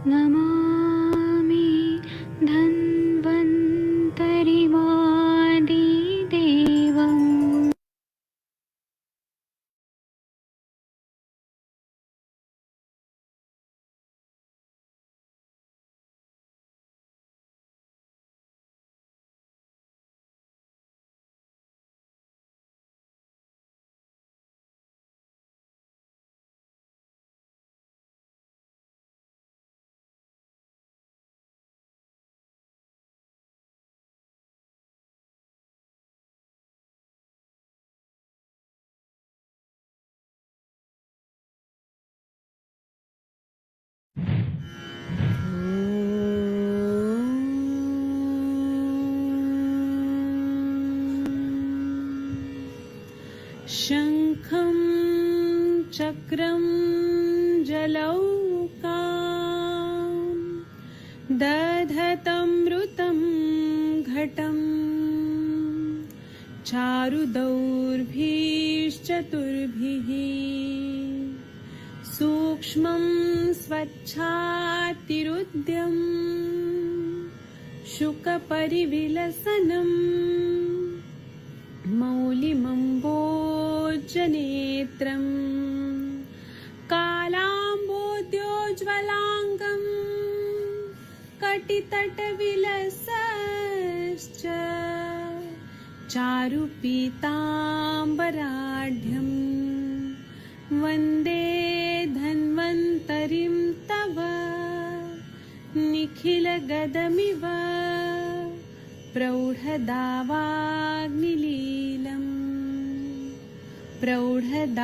नमामि धन्वन्तरिमादिदेवम्। शङ्खं चक्रं जलौकां दधतमृतं घटं चारुदौर्भिश्चतुर्भिः सूक्ष्मं स्वच्छातिरुद्यं शुकपरिविलसनम् मौलिमम्बोजनेत्रं कालाम्बोद्योज्ज्वलाङ्गं कटितटविलसश्च चारुपीताम्बराढ्यं वन्दे धन्वन्तरिं तव निखिलगदमिव प्रौढदावाग्निलीलम् प्रौढदावाग्निलीलम्।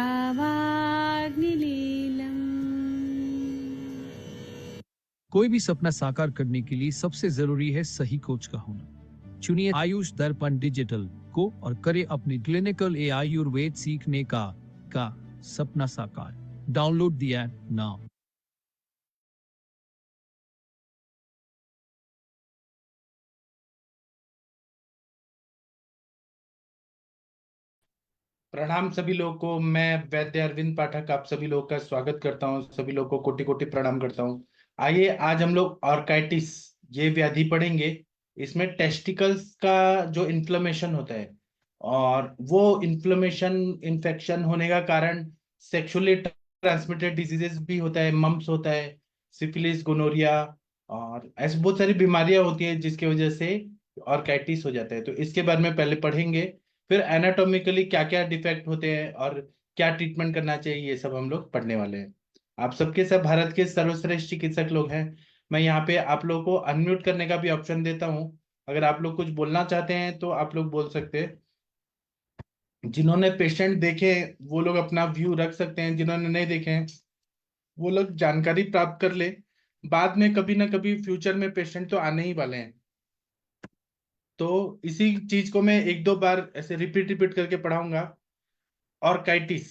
कोई भी सपना साकार करने के लिए सबसे जरूरी है सही कोच का होना। चुनिए आयुष दर्पण डिजिटल को और करे अपने क्लिनिकल आयुर्वेद सीखने का सपना साकार। Download the app now. प्रणाम सभी लोगों को। मैं वैद्य अरविंद पाठक आप सभी लोगों का स्वागत करता हूं। सभी लोगों को कोटि कोटि प्रणाम करता हूं। आइए आज हम लोग ऑर्काइटिस ये व्याधि पढ़ेंगे। इसमें टेस्टिकल्स का जो इन्फ्लेमेशन होता है और वो इन्फ्लेमेशन इन्फेक्शन होने का कारण सेक्सुअली ट्रांसमिटेड डिजीजेस भी होता है, मम्प्स होता है, सिफिलिस, गोनोरिया और ऐसी बहुत सारी बीमारियां होती है जिसकी वजह से ऑर्काइटिस हो जाता है। तो इसके बारे में पहले पढ़ेंगे, फिर एनाटॉमिकली क्या क्या डिफेक्ट होते हैं और क्या ट्रीटमेंट करना चाहिए ये सब हम लोग पढ़ने वाले हैं। आप सबके सब भारत के सर्वश्रेष्ठ चिकित्सक लोग हैं। मैं यहाँ पे आप लोगों को अनम्यूट करने का भी ऑप्शन देता हूँ। अगर आप लोग कुछ बोलना चाहते हैं तो आप लोग बोल सकते हैं। जिन्होंने पेशेंट देखे वो लोग अपना व्यू रख सकते हैं, जिन्होंने नहीं देखे हैं वो लोग जानकारी प्राप्त कर ले। बाद में कभी ना कभी फ्यूचर में पेशेंट तो आने ही वाले हैं, तो इसी चीज को मैं एक दो बार ऐसे रिपीट रिपीट करके पढ़ाऊंगा। Orchitis.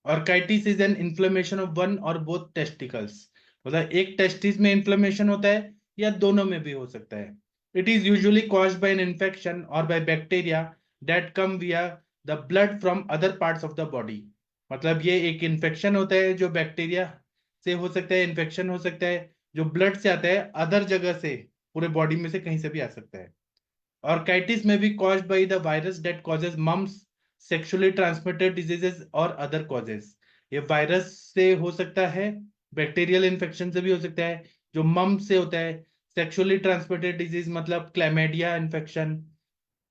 Orchitis is an inflammation of one और बोथ टेस्टिकल्स। मतलब एक टेस्टिस में इन्फ्लेमेशन होता है या दोनों में भी हो सकता है। It is usually caused by an infection और by bacteria that come via the blood from other parts of the body. मतलब ये एक इन्फेक्शन होता है जो बैक्टीरिया से हो सकता है, इन्फेक्शन हो सकता है जो ब्लड से आता है, अदर जगह से, पूरे बॉडी में से कहीं से भी आ सकता है। Orchitis may be caused by the virus that causes mumps, sexually transmitted diseases और other causes। ये वायरस से हो सकता है, बैक्टीरियल इन्फेक्शन से भी हो सकता है, जो मम्प से होता है, सेक्सुअली ट्रांसमिटेड डिजीज मतलब क्लैमेडिया इन्फेक्शन,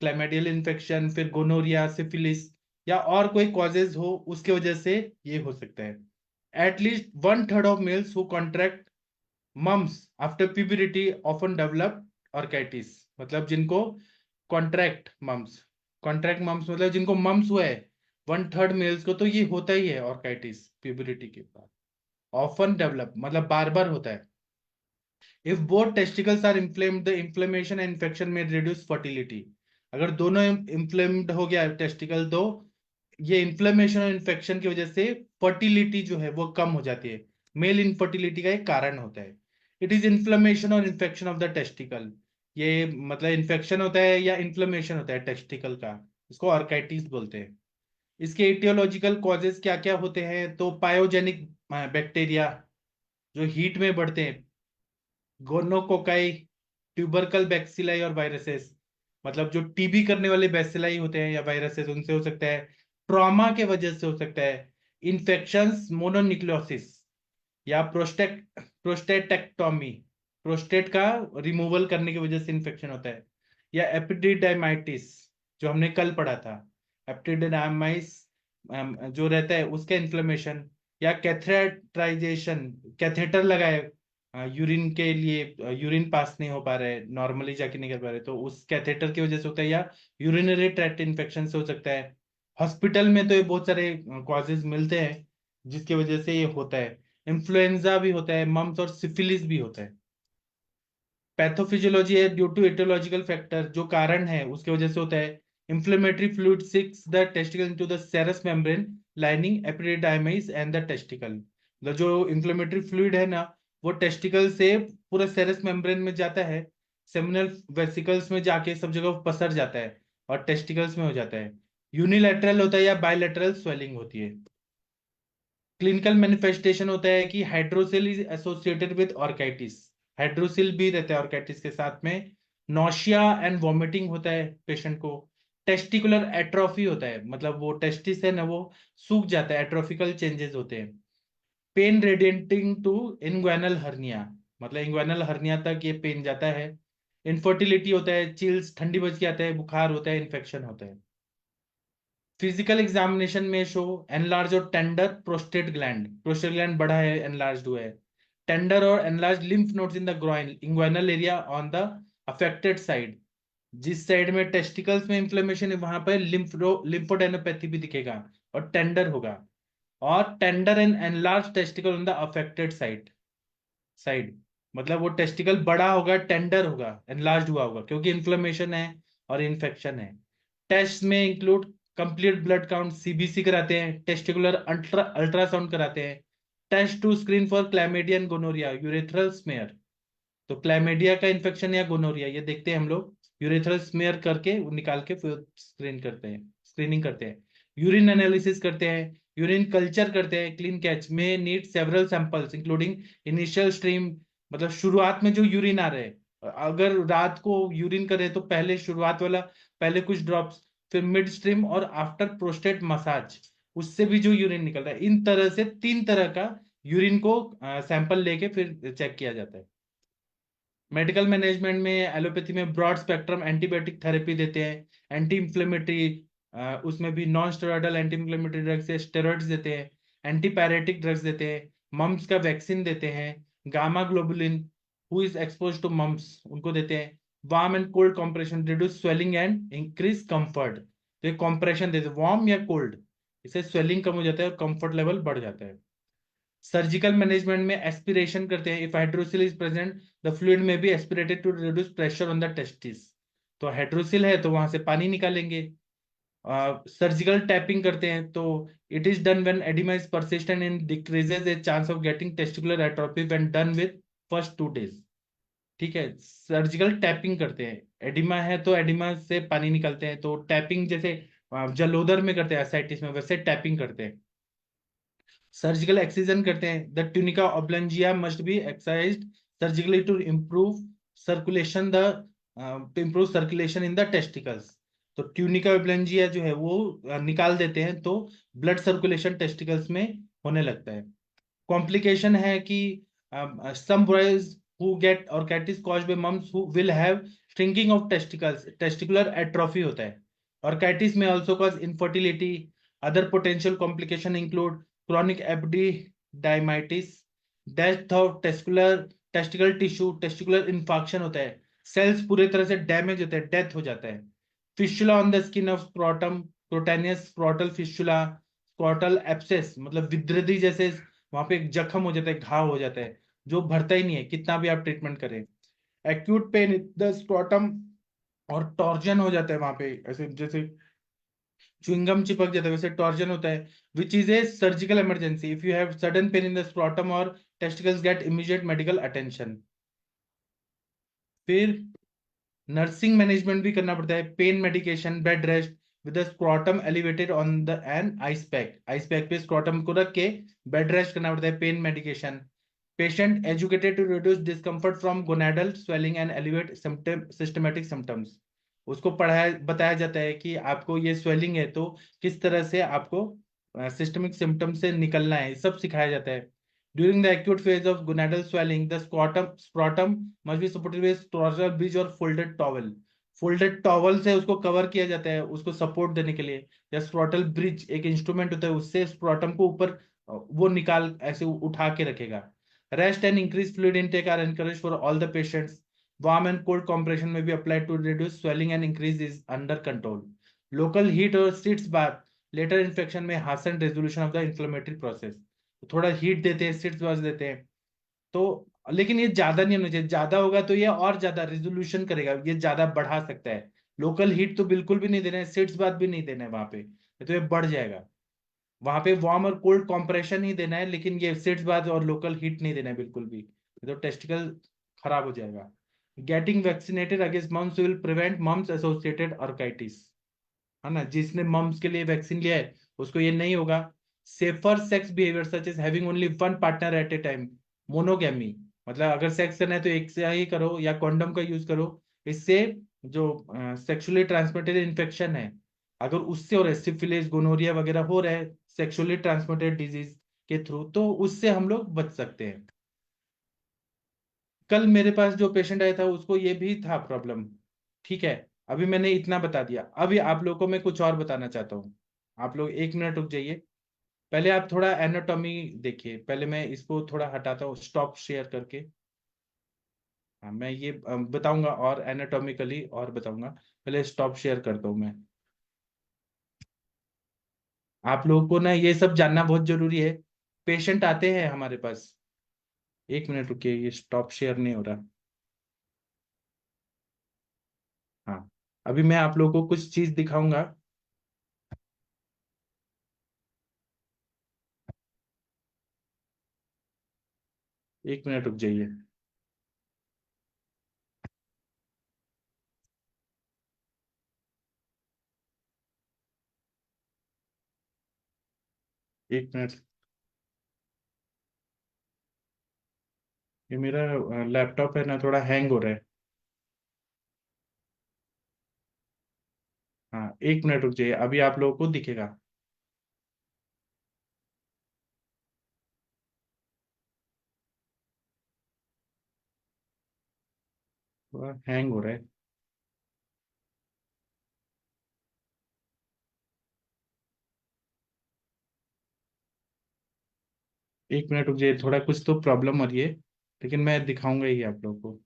क्लैमेडियल इन्फेक्शन, फिर गोनोरिया, सिफिलिस या और कोई कॉजेज हो उसके वजह से ये हो सकता है। At least 1/3 of males who contract mumps after puberty often develop orchitis. मतलब जिनको कॉन्ट्रैक्ट मम्स मतलब जिनको मम्स हुआ है 1/3 मेल्स को तो ये होता ही है ऑर्काइटिस प्यूबरिटी के बाद। ऑफन डेवलप मतलब बार बार होता है। If both testicles are inflamed the inflammation and infection may reduce fertility. अगर दोनों इन्फ्लेम्ड हो गया टेस्टिकल तो ये इन्फ्लेमेशन और इन्फेक्शन की वजह से फर्टिलिटी जो है वो कम हो जाती है। मेल इनफर्टिलिटी का एक कारण होता है। इट इज इन्फ्लेमेशन और इन्फेक्शन ऑफ द टेस्टिकल। ये मतलब इन्फेक्शन होता है या इन्फ्लेमेशन होता है टेस्टिकल का, इसको ऑर्काइटिस बोलते हैं। इसके इटियोलॉजिकल कॉजेज क्या क्या होते हैं, तो पायोजेनिक बैक्टीरिया जो हीट में बढ़ते हैं, गोनोकोकाई, ट्यूबरकल बैक्सीलाई और वायरसेस, मतलब जो टीबी करने वाले बैसिलाई होते हैं या वायरसेस, उनसे हो सकता है। ट्रॉमा के वजह से हो सकता है। इन्फेक्शंस, मोनोन्यूक्लियोसिस, या प्रोस्टेटेक्टोमी, प्रोस्टेट का रिमूवल करने की वजह से इन्फेक्शन होता है। या एपिडिडाइमाइटिस, जो हमने कल पढ़ा था, एपिडिडाइमाइस जो रहता है उसका इन्फ्लेमेशन। या कैथेटराइजेशन, कैथेटर लगाए यूरिन के लिए, यूरिन पास नहीं हो पा रहा है, नॉर्मली जाके नहीं कर पा रहे, तो उस कैथेटर की वजह से होता है। या यूरिनरी ट्रैक्ट इन्फेक्शन से हो सकता है। हॉस्पिटल में तो ये बहुत सारे कॉजेज मिलते हैं जिसकी वजह से ये होता है। इन्फ्लुएंजा भी होता है, मम्स और सिफिलिस भी होता है। पैथोफिजियोलॉजी है ड्यू टू एटियोलॉजिकल फैक्टर, जो कारण है उसकी वजह से होता है। Inflammatory fluid seeps the testicle into the serous membrane lining epididymis and the testicle, मतलब जो इंफ्लेमेटरी फ्लूइड है ना, वो टेस्टिकल से पूरा सेरस मेम्ब्रेन में जाता है, सेमिनल वेसिकल्स में जाके सब जगह पसर जाता है और टेस्टिकल्स में हो जाता है। यूनिलैटरल होता है या बायलैटरल स्वेलिंग होती है। क्लिनिकल मैनिफेस्टेशन होता है कि hydrocele is associated with orchitis, hydrocele भी रहता है ऑर्काइटिस के साथ में। नोशिया एंड वॉमिटिंग होता है पेशेंट को। टेस्टिकुलर एट्रोफी होता है, मतलब वो टेस्टिस है ना, वो सूख जाता है, एट्रोफिकल चेंजेस होते हैं। पेन रेडिएटिंग टू इंग्वानल हर्निया, मतलब इंग्वानल हर्निया तक ये पेन जाता है। इनफर्टिलिटी होता है, चिल्स, ठंडी बज के आता है, बुखार होता है, इन्फेक्शन होता है। फिजिकल एग्जामिनेशन में शो एनलार्ज और टेंडर प्रोस्टेट ग्लैंड बड़ा है, एनलार्ज हुआ है। टेंडर और enlarge lymph nodes in the groin inguinal area on the affected side, जिस साइड में टेस्टिकल्स में इंफ्लेमेशन है वहां पर लिम्फोडेनोपैथी भी दिखेगा और टेंडर होगा। और tender and enlarge testicle on the affected side, मतलब वो टेस्टिकल बड़ा होगा, टेंडर होगा, एनलार्ज हुआ होगा, क्योंकि इन्फ्लेमेशन है और इन्फेक्शन है। टेस्ट में include complete blood count, CBC कराते हैं, टेस्टिकुलर अल्ट्रासाउंड कराते हैं। Test to screen for chlamydia and gonorrhoea, urethral smear, तो क्लैमिडिया का इन्फेक्शन या गोनोरिया ये देखते हैं हम लोग, यूरेथ्रल स्मेयर करके वो निकाल के फिर स्क्रीनिंग करते हैं। यूरिन एनालिसिस करते हैं, यूरिन कल्चर करते हैं, क्लीन कैच में need several samples including initial stream, मतलब शुरुआत में जो यूरिन आ रहे हैं, अगर रात को यूरिन करे तो पहले शुरुआत वाला, पहले कुछ ड्रॉप्स, फिर मिड स्ट्रीम और आफ्टर प्रोस्टेट मसाज, उससे भी जो यूरिन निकल रहा है, इन तरह से 3 तरह का यूरिन को सैंपल लेके फिर चेक किया जाता है। मेडिकल मैनेजमेंट में एलोपैथी में ब्रॉड स्पेक्ट्रम एंटीबायोटिक थेरेपी देते हैं, एंटी इंफ्लेमेटरी, उसमें भी non steroidal anti inflammatory drugs है, स्टेरॉइड्स देते हैं, एंटीपायरेटिक ड्रग्स देते हैं, मम्स का वैक्सीन देते हैं, gamma globulin who is expose to mumps उनको देते हैं, warm and cold compression reduce swelling and increase comfort, तो कॉम्प्रेशन देते हैं वार्म या कोल्ड, इससे स्वेलिंग कम हो जाता है और कंफर्ट लेवल बढ़ जाता है। सर्जिकल मैनेजमेंट में एस्पिरेशन करते हैं, if hydrocele is present the fluid may be aspirated to reduce pressure on the testis, तो हाइड्रोसिल है तो वहां से पानी निकालेंगे। सर्जिकल टैपिंग करते हैं, तो it is done when oedema is persistent in decreases a chance of getting testicular atrophy when done with first 2 days। ठीक है, सर्जिकल टैपिंग करते हैं, एडिमा है तो एडिमा से पानी निकालते हैं, तो टैपिंग जैसे जलोदर में करते हैं, एसाइटिस में, वैसे टैपिंग करते हैं। सर्जिकल एक्सीजन करते हैं, द ट्यूनिका ऑब्लंजिया must be excised surgically to improve circulation in the testicles, तो ट्यूनिका ऑब्लंजिया जो है वो निकाल देते हैं तो ब्लड सर्कुलेशन टेस्टिकल्स में होने लगता है। कॉम्प्लिकेशन है कि some boys who get orchitis caused by mums who will have shrinking of testicles, testicular atrophy होता है। orchitis may also cause infertility, other potential complication include chronic epididymitis, death of testicle tissue, testicular infarction होता है, cells पूरे तरह से damage होते हैं, death हो जाता है। Fistula on the skin of scrotum, cutaneous scrotal fistula, scrotal abscess, मतलब विद्रदी जैसे वहां पे एक जख्म हो जाता है, घाव हो जाता है, जो भरता ही नहीं है कितना भी आप ट्रीटमेंट करें। Acute pain in the scrotum, और टॉर्जन हो जाता है वहां पे, ऐसे जैसे च्युइंगम चिपक जाता है वैसे टॉर्जन होता है, which is a surgical emergency, if you have sudden pain in the scrotum और testicles get immediate medical attention. फिर नर्सिंग मैनेजमेंट भी करना पड़ता है, pain medication, bed rest with scrotum elevated on the an ice pack पे स्क्रॉटम को रख के बेड रेस्ट करना पड़ता है, pain medication. patient educated to reduce discomfort from gonadal swelling and elevate systematic symptoms। उसको पढ़ाया बताया जाता है कि आपको ये स्वेलिंग है तो किस तरह से आपको सिस्टमिक सिम्टम से निकलना है, सब सिखाया जाता है। During the acute phase of gonadal swelling the scrotum must be supported with towel bridge और फोल्डेड टॉवल। फोल्डेड टॉवल से उसको कवर किया जाता है उसको सपोर्ट देने के लिए, या स्क्रॉटल ब्रिज एक इंस्ट्रूमेंट होता है उससे स्क्रॉटम को ऊपर वो निकाल ऐसे उठा के रखेगा। Rest and increase fluid intake are encourage for all the patients. Warm and cold compression may be applied to reduce swelling and increase is under control. Local heat or sits bath later infection may hasten resolution of the inflammatory process। थोड़ा heat देते हैं, seats bath देते हैं तो, लेकिन ये ज्यादा नहीं होना चाहिए, ज्यादा होगा तो ये और ज्यादा रिजोल्यूशन करेगा, ये ज्यादा बढ़ा सकता है। लोकल हीट तो बिल्कुल भी नहीं देना है, सिट्स बाथ भी नहीं देना है वहां पे, तो ये बढ़ जाएगा। वहां पे वार्म और कोल्ड कंप्रेशन ही देना है, लेकिन ये सिट्स बाथ और लोकल हीट नहीं देना है बिल्कुल भी, तो टेस्टिकल खराब हो जाएगा। Getting vaccinated against mumps will prevent mumps associated orchitis, है ना, जिसने मम्स के लिए वैक्सीन लिया है उसको ये नहीं होगा। Safer sex behaviour such as having only one partner at a time, monogamy, मतलब अगर सेक्स करना है तो एक से ही करो या कॉन्डोम का यूज करो। इससे जो सेक्सुअली ट्रांसमिटेड इन्फेक्शन है, अगर उससे हो रहा है, सिफिलिस गोनोरिया वगैरह हो रहा है सेक्सुअली ट्रांसमिटेड डिजीज के थ्रू, तो उससे हम लोग बच सकते हैं। कल मेरे पास जो पेशेंट आया था उसको ये भी था प्रॉब्लम, ठीक है। अभी मैंने इतना बता दिया, अभी आप लोगों को मैं कुछ और बताना चाहता हूँ। आप लोग 1 मिनट रुक जाइए, पहले आप थोड़ा एनाटॉमी देखिए, पहले मैं इसको थोड़ा हटाता हूँ स्टॉप शेयर करके। हाँ, मैं ये बताऊंगा और एनाटॉमिकली और बताऊंगा, पहले स्टॉप शेयर करता हूँ मैं। आप लोगों को ना ये सब जानना बहुत जरूरी है। पेशेंट आते हैं हमारे पास, 1 मिनट रुकिए, ये स्टॉप शेयर नहीं हो रहा। हाँ, अभी मैं आप लोगों को कुछ चीज दिखाऊंगा। 1 मिनट रुक जाइए। 1 मिनट, ये मेरा लैपटॉप है ना, थोड़ा हैंग हो रहा है। हाँ, 1 मिनट रुक जाइए, अभी आप लोगों को दिखेगा। थोड़ा हैंग हो रहा है। एक मिनट रुक जाइए, थोड़ा कुछ तो प्रॉब्लम हो रही है, लेकिन मैं दिखाऊंगा ही आप लोगों को।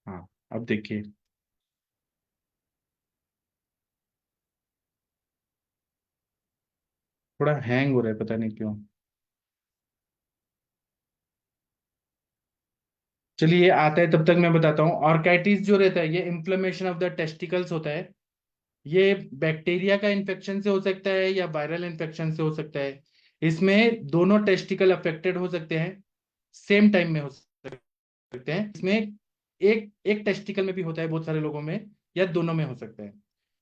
हाँ, अब देखिए, थोड़ा हैंग हो रहा है, पता नहीं क्यों। चलिए, आता है तब तक मैं बताता हूँ। ऑर्काइटिस जो रहता है ये इन्फ्लेमेशन ऑफ द टेस्टिकल्स होता है। ये बैक्टीरिया का इन्फेक्शन से हो सकता है या वायरल इन्फेक्शन से हो सकता है। इसमें दोनों टेस्टिकल अफेक्टेड हो सकते हैं, सेम टाइम में हो सकते हैं। इसमें एक एक टेस्टिकल में भी होता है बहुत सारे लोगों में, या दोनों में हो सकता है।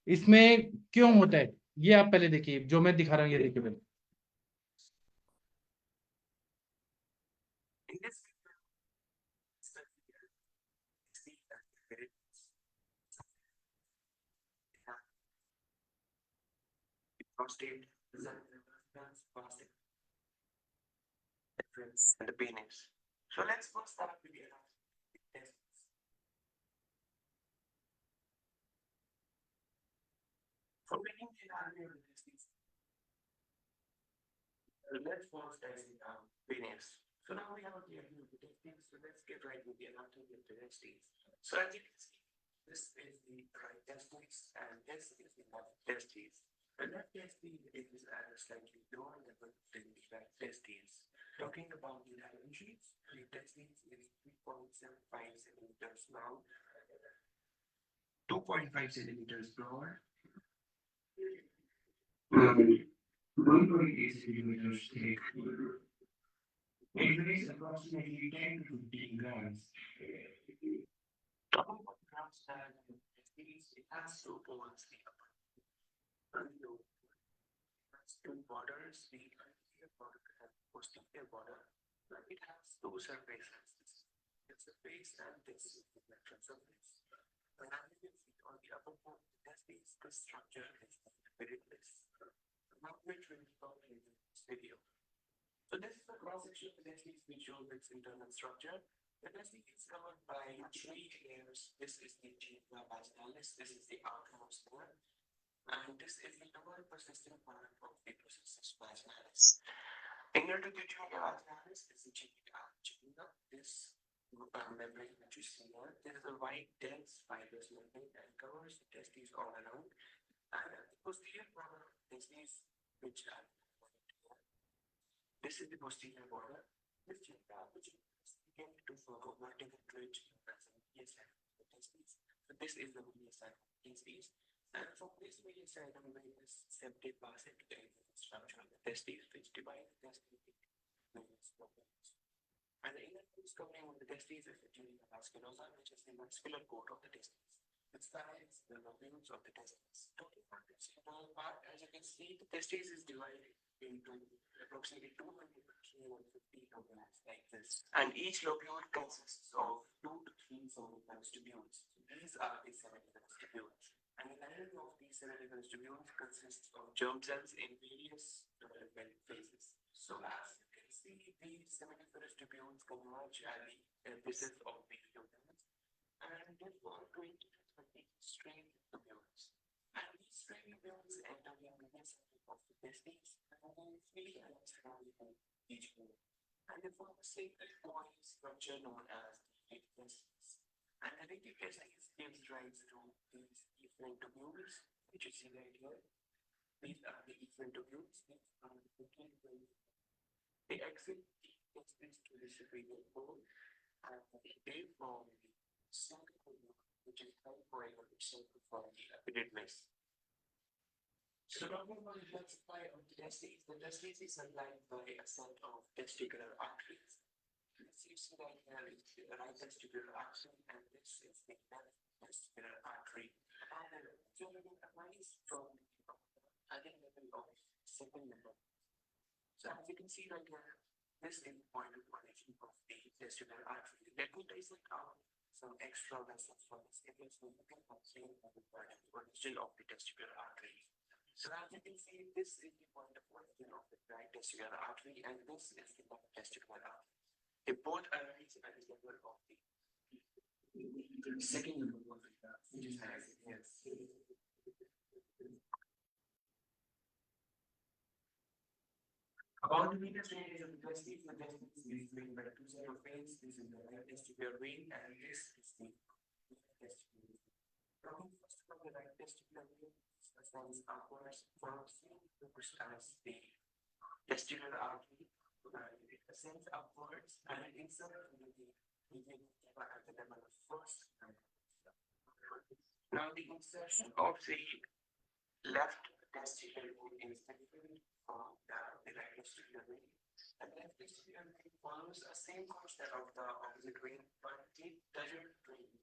इसमें क्यों होता है ये आप पहले देखिए, जो मैं दिखा रहा हूँ ये देखिए पहले। anterior border and posterior border, it has two surfaces. This surface and this is the ventral surface. And as you can see on the upper part, this structure is epididymis. Now which will be covered in this video. So this is a cross section of the testes which shows its internal structure. The testis is covered by three layers. This is the tubula vaginalis, this is the outermost layer, and this is the lower persistent part of the processus vaginalis. Inner to the tubula vaginalis is the tubula. This membrane that you see here, this is a white dense fibrous membrane that covers the testes all around. And the posterior border of the testes, which are this is the posterior border. This tubula, which begin to form vertical ridge as a medial side of the testes. So this is the medial side of the testes. And from this medial side, various septae pass into the internal structure of the testes, which divide the testes into various lobules. And the inner covering of the testes is the tunica vasculosa, which is the muscular coat of the testes. It styles the lobules of the testes. Talking about this internal part, as you can see, the testes is divided into approximately 200 to 350 lobules like this. And each lobule consists of 2 to 3 seminiferous tubules. These are the seminiferous tubules. And the lining of these seminiferous tubules consists of germ cells in various development phases. So as you can see, these seminiferous tubules converge at the apices of these lobules, and they form 20 to 30 straight tubules. And these straight tubules enter the medial side of the testes and then freely surrounding each one. And they form a single coiled structure known as the testes. And the testes gives rise to these efferent tubules, which you see right here. These are the efferent tubules. These are the they exit the testes to the superior bone, and they form the single tubule, which is hypoid or central from the epididymis. So talking about the blood supply of the testes is supplied by a set of testicular arteries. This you see right here is the right testicular artery, and this is the left testicular artery. And generally arise from the other level of second level. So as you can see right here, this is the point of connection of the testicular artery. Let me dissect out some extra vessels from this area so you can obtain the origin of the testicular artery. So as you can see, this is the point of origin of the right testicular artery, and this is the left testicular artery. They both arise at the level of the second level of the which is here. About the venous drainage of the testes is drained by two sets of veins. This is the right testicular vein, and this is the left testicular vein. Talking first about the right testicular vein, ascends upwards from same course as the testicular artery. It ascends upwards and it inserts into the vein at the level of first. Now the insertion of the left testicular vein is different from the right testicular vein. The left testicular vein follows the same course of the opposite vein, but it doesn't drain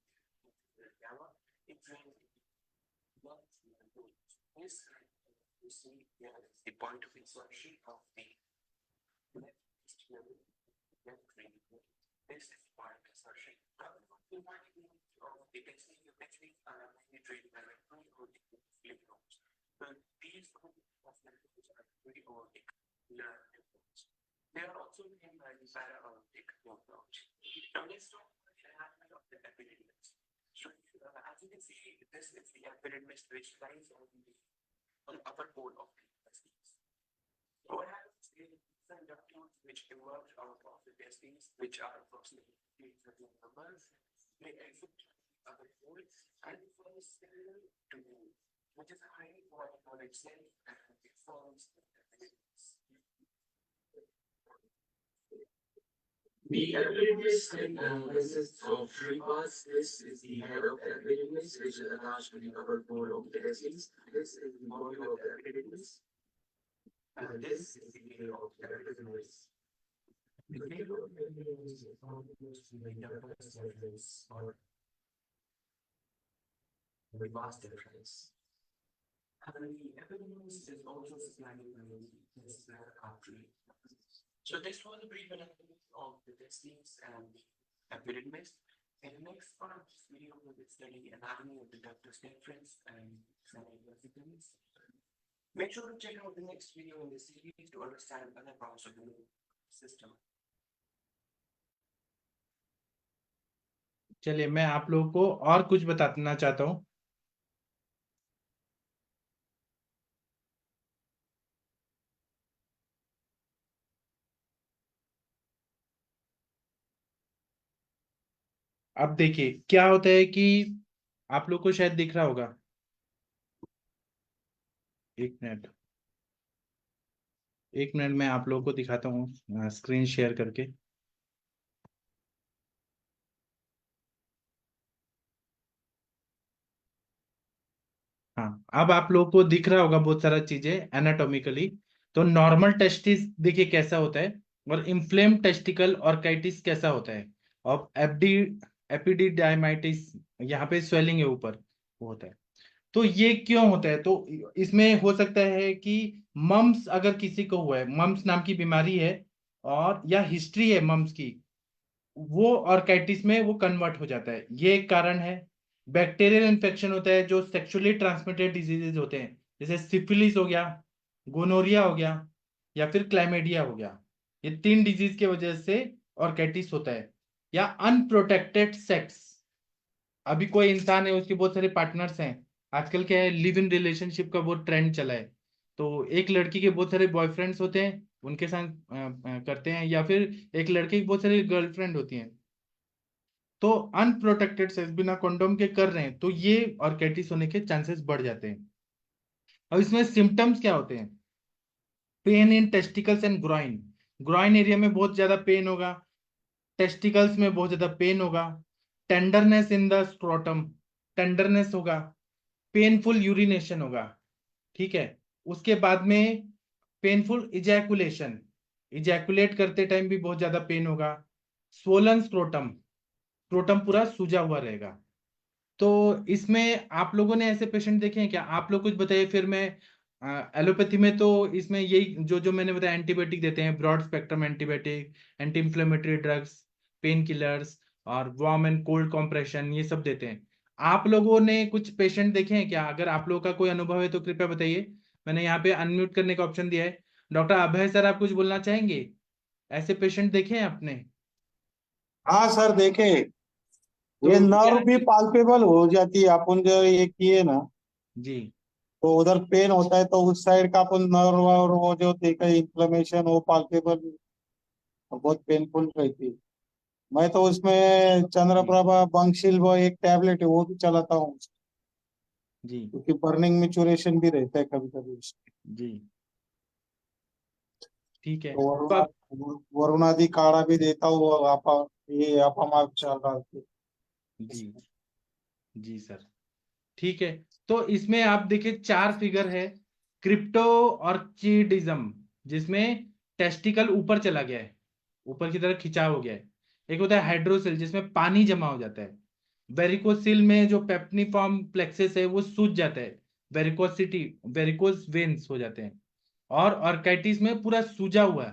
the gamma, it drains the left vein. This you see here is the point of insertion of the left testicular vein, left vein. This is the point of insertion. Now the point of the testes are mainly drained by the pre-aortic lymph nodes. So these are pre-aortic lymph nodes. They are also drained by the para-aortic lymph nodes. Now let's talk about the anatomy of the epididymis. So as you can see, this is the epididymis which lies on the upper pole of the testes. What happens is the ductules which emerge out of the testes, which are approximately 30 numbers, they exit the other pole and form a single tubule, which is highly pointed on itself, and it forms the epididymis. The epididymis consists of three parts. This is the head of the epididymis, which is attached to the upper pole of the testes. This is the body of the epididymis, and this is the tail of the epididymis. The tail of the epididymis is composed of the ductus deferens, or the vas deferens. And the epididymis is also supplied by the testicular artery. So this was a brief analysis of the testes and the epididymis. In the next part of this video, we will study anatomy of the ductus deferens and semiversicolins. Make sure to check out the next video in this series to understand other parts of the system. चलिए मैं आप लोगों को और कुछ बताना चाहता हूँ। अब देखिए क्या होता है कि आप लोग को शायद दिख रहा होगा, एक मिनट मैं आप लोगों को दिखाता हूँ स्क्रीन शेयर करके। हाँ, अब आप लोगों को दिख रहा होगा बहुत सारा चीजें एनाटॉमिकली। तो नॉर्मल टेस्टिस देखिए कैसा होता है, और इन्फ्लेम टेस्टिकल ऑर्काइटिस कैसा होता है, और एपिडिडाइमाइटिस यहाँ पे स्वेलिंग है ऊपर वो होता है। तो ये क्यों होता है? तो इसमें हो सकता है कि मम्स अगर किसी को हुआ है, मम्स नाम की बीमारी है और या हिस्ट्री है मम्स की, वो ऑर्काइटिस में वो कन्वर्ट हो जाता है, ये एक कारण है। बैक्टीरियल इन्फेक्शन होता है, जो सेक्सुअली ट्रांसमिटेड डिजीजेज होते हैं, जैसे सिफिलिस हो गया, गोनोरिया हो गया, या फिर क्लैमिडिया हो गया। ये 3 डिजीज के वजह से ऑर्काइटिस होता है। या अनप्रोटेक्टेड सेक्स, अभी कोई इंसान है उसके बहुत सारे पार्टनर्स हैं, आजकल क्या है लिव इन रिलेशनशिप का बहुत ट्रेंड चला है। तो एक लड़की के बहुत सारे बॉयफ्रेंड्स होते हैं, उनके साथ करते हैं, या फिर एक लड़के की बहुत सारी गर्लफ्रेंड होती हैं, तो अनप्रोटेक्टेड सेक्स बिना कंडोम के कर रहे हैं, तो ये ऑर्काइटिस होने के चांसेस बढ़ जाते हैं। अब इसमें सिम्टम्स क्या होते हैं? Pain in testicles and groin, groin area में बहुत ज्यादा पेन होगा, टेस्टिकल्स में बहुत ज्यादा पेन होगा, tenderness in the scrotum, tenderness होगा, पेनफुल यूरिनेशन होगा, ठीक है। उसके बाद में पेनफुल इजैकुलेशन, इजैकुलेट करते टाइम भी बहुत ज्यादा पेन होगा, स्वोलन स्क्रोटम, स्क्रोटम पूरा सूजा हुआ रहेगा। तो इसमें आप लोगों ने ऐसे पेशेंट देखे हैं क्या? आप लोग कुछ बताइए, फिर मैं एलोपैथी में तो इसमें यही जो मैंने बताया, एंटीबायोटिक देते हैं, broad spectrum antibiotic, anti inflammatory drugs, pain killers, और वार्म एंड कोल्ड कॉम्प्रेशन, ये सब देते हैं। आप लोगों ने कुछ पेशेंट देखे हैं क्या? अगर आप लोगों का कोई अनुभव है तो कृपया बताइए। मैंने यहाँ पे अनम्यूट करने का ऑप्शन दिया है। डॉक्टर अभय सर, आप कुछ बोलना चाहेंगे? ऐसे पेशेंट देखे हैं आपने? हाँ सर देखे। तो ये नर्व क्या भी पाल्पेबल हो जाती है, अपन जो ये किए ना, जी तो उधर पेन होता है तो उस साइड का अपन नर्व और वो जो देखा इन्फ्लेमेशन वो पाल्पेबल बहुत पेनफुल रहती है। मैं तो उसमें चंद्रप्रभा बंकशिल वो एक टैबलेट है वो भी चलाता हूँ, जी क्योंकि बर्निंग मेचुरेशन भी रहता है कभी कभी। जी ठीक है। तो तो अब वरुणादि काढ़ा भी देता हूँ, आपा ये आपा मार्ग चल रहा है। जी जी सर, ठीक है। तो इसमें आप देखिए 4 फिगर है, क्रिप्टो और चीडिज्म, जिसमें टेस्टिकल ऊपर चला गया है, ऊपर की तरफ खिंचाव हो गया है। एक होता है हाइड्रोसिल, जिसमें पानी जमा हो जाता है। वेरिकोसिल में जो पेप्निफॉर्म प्लेक्सस है वो सूज जाता है, वेरिकोसिटी, वेरिकोस वेन्स हो जाते हैं। और ऑर्काइटिस में पूरा सूजा हुआ है।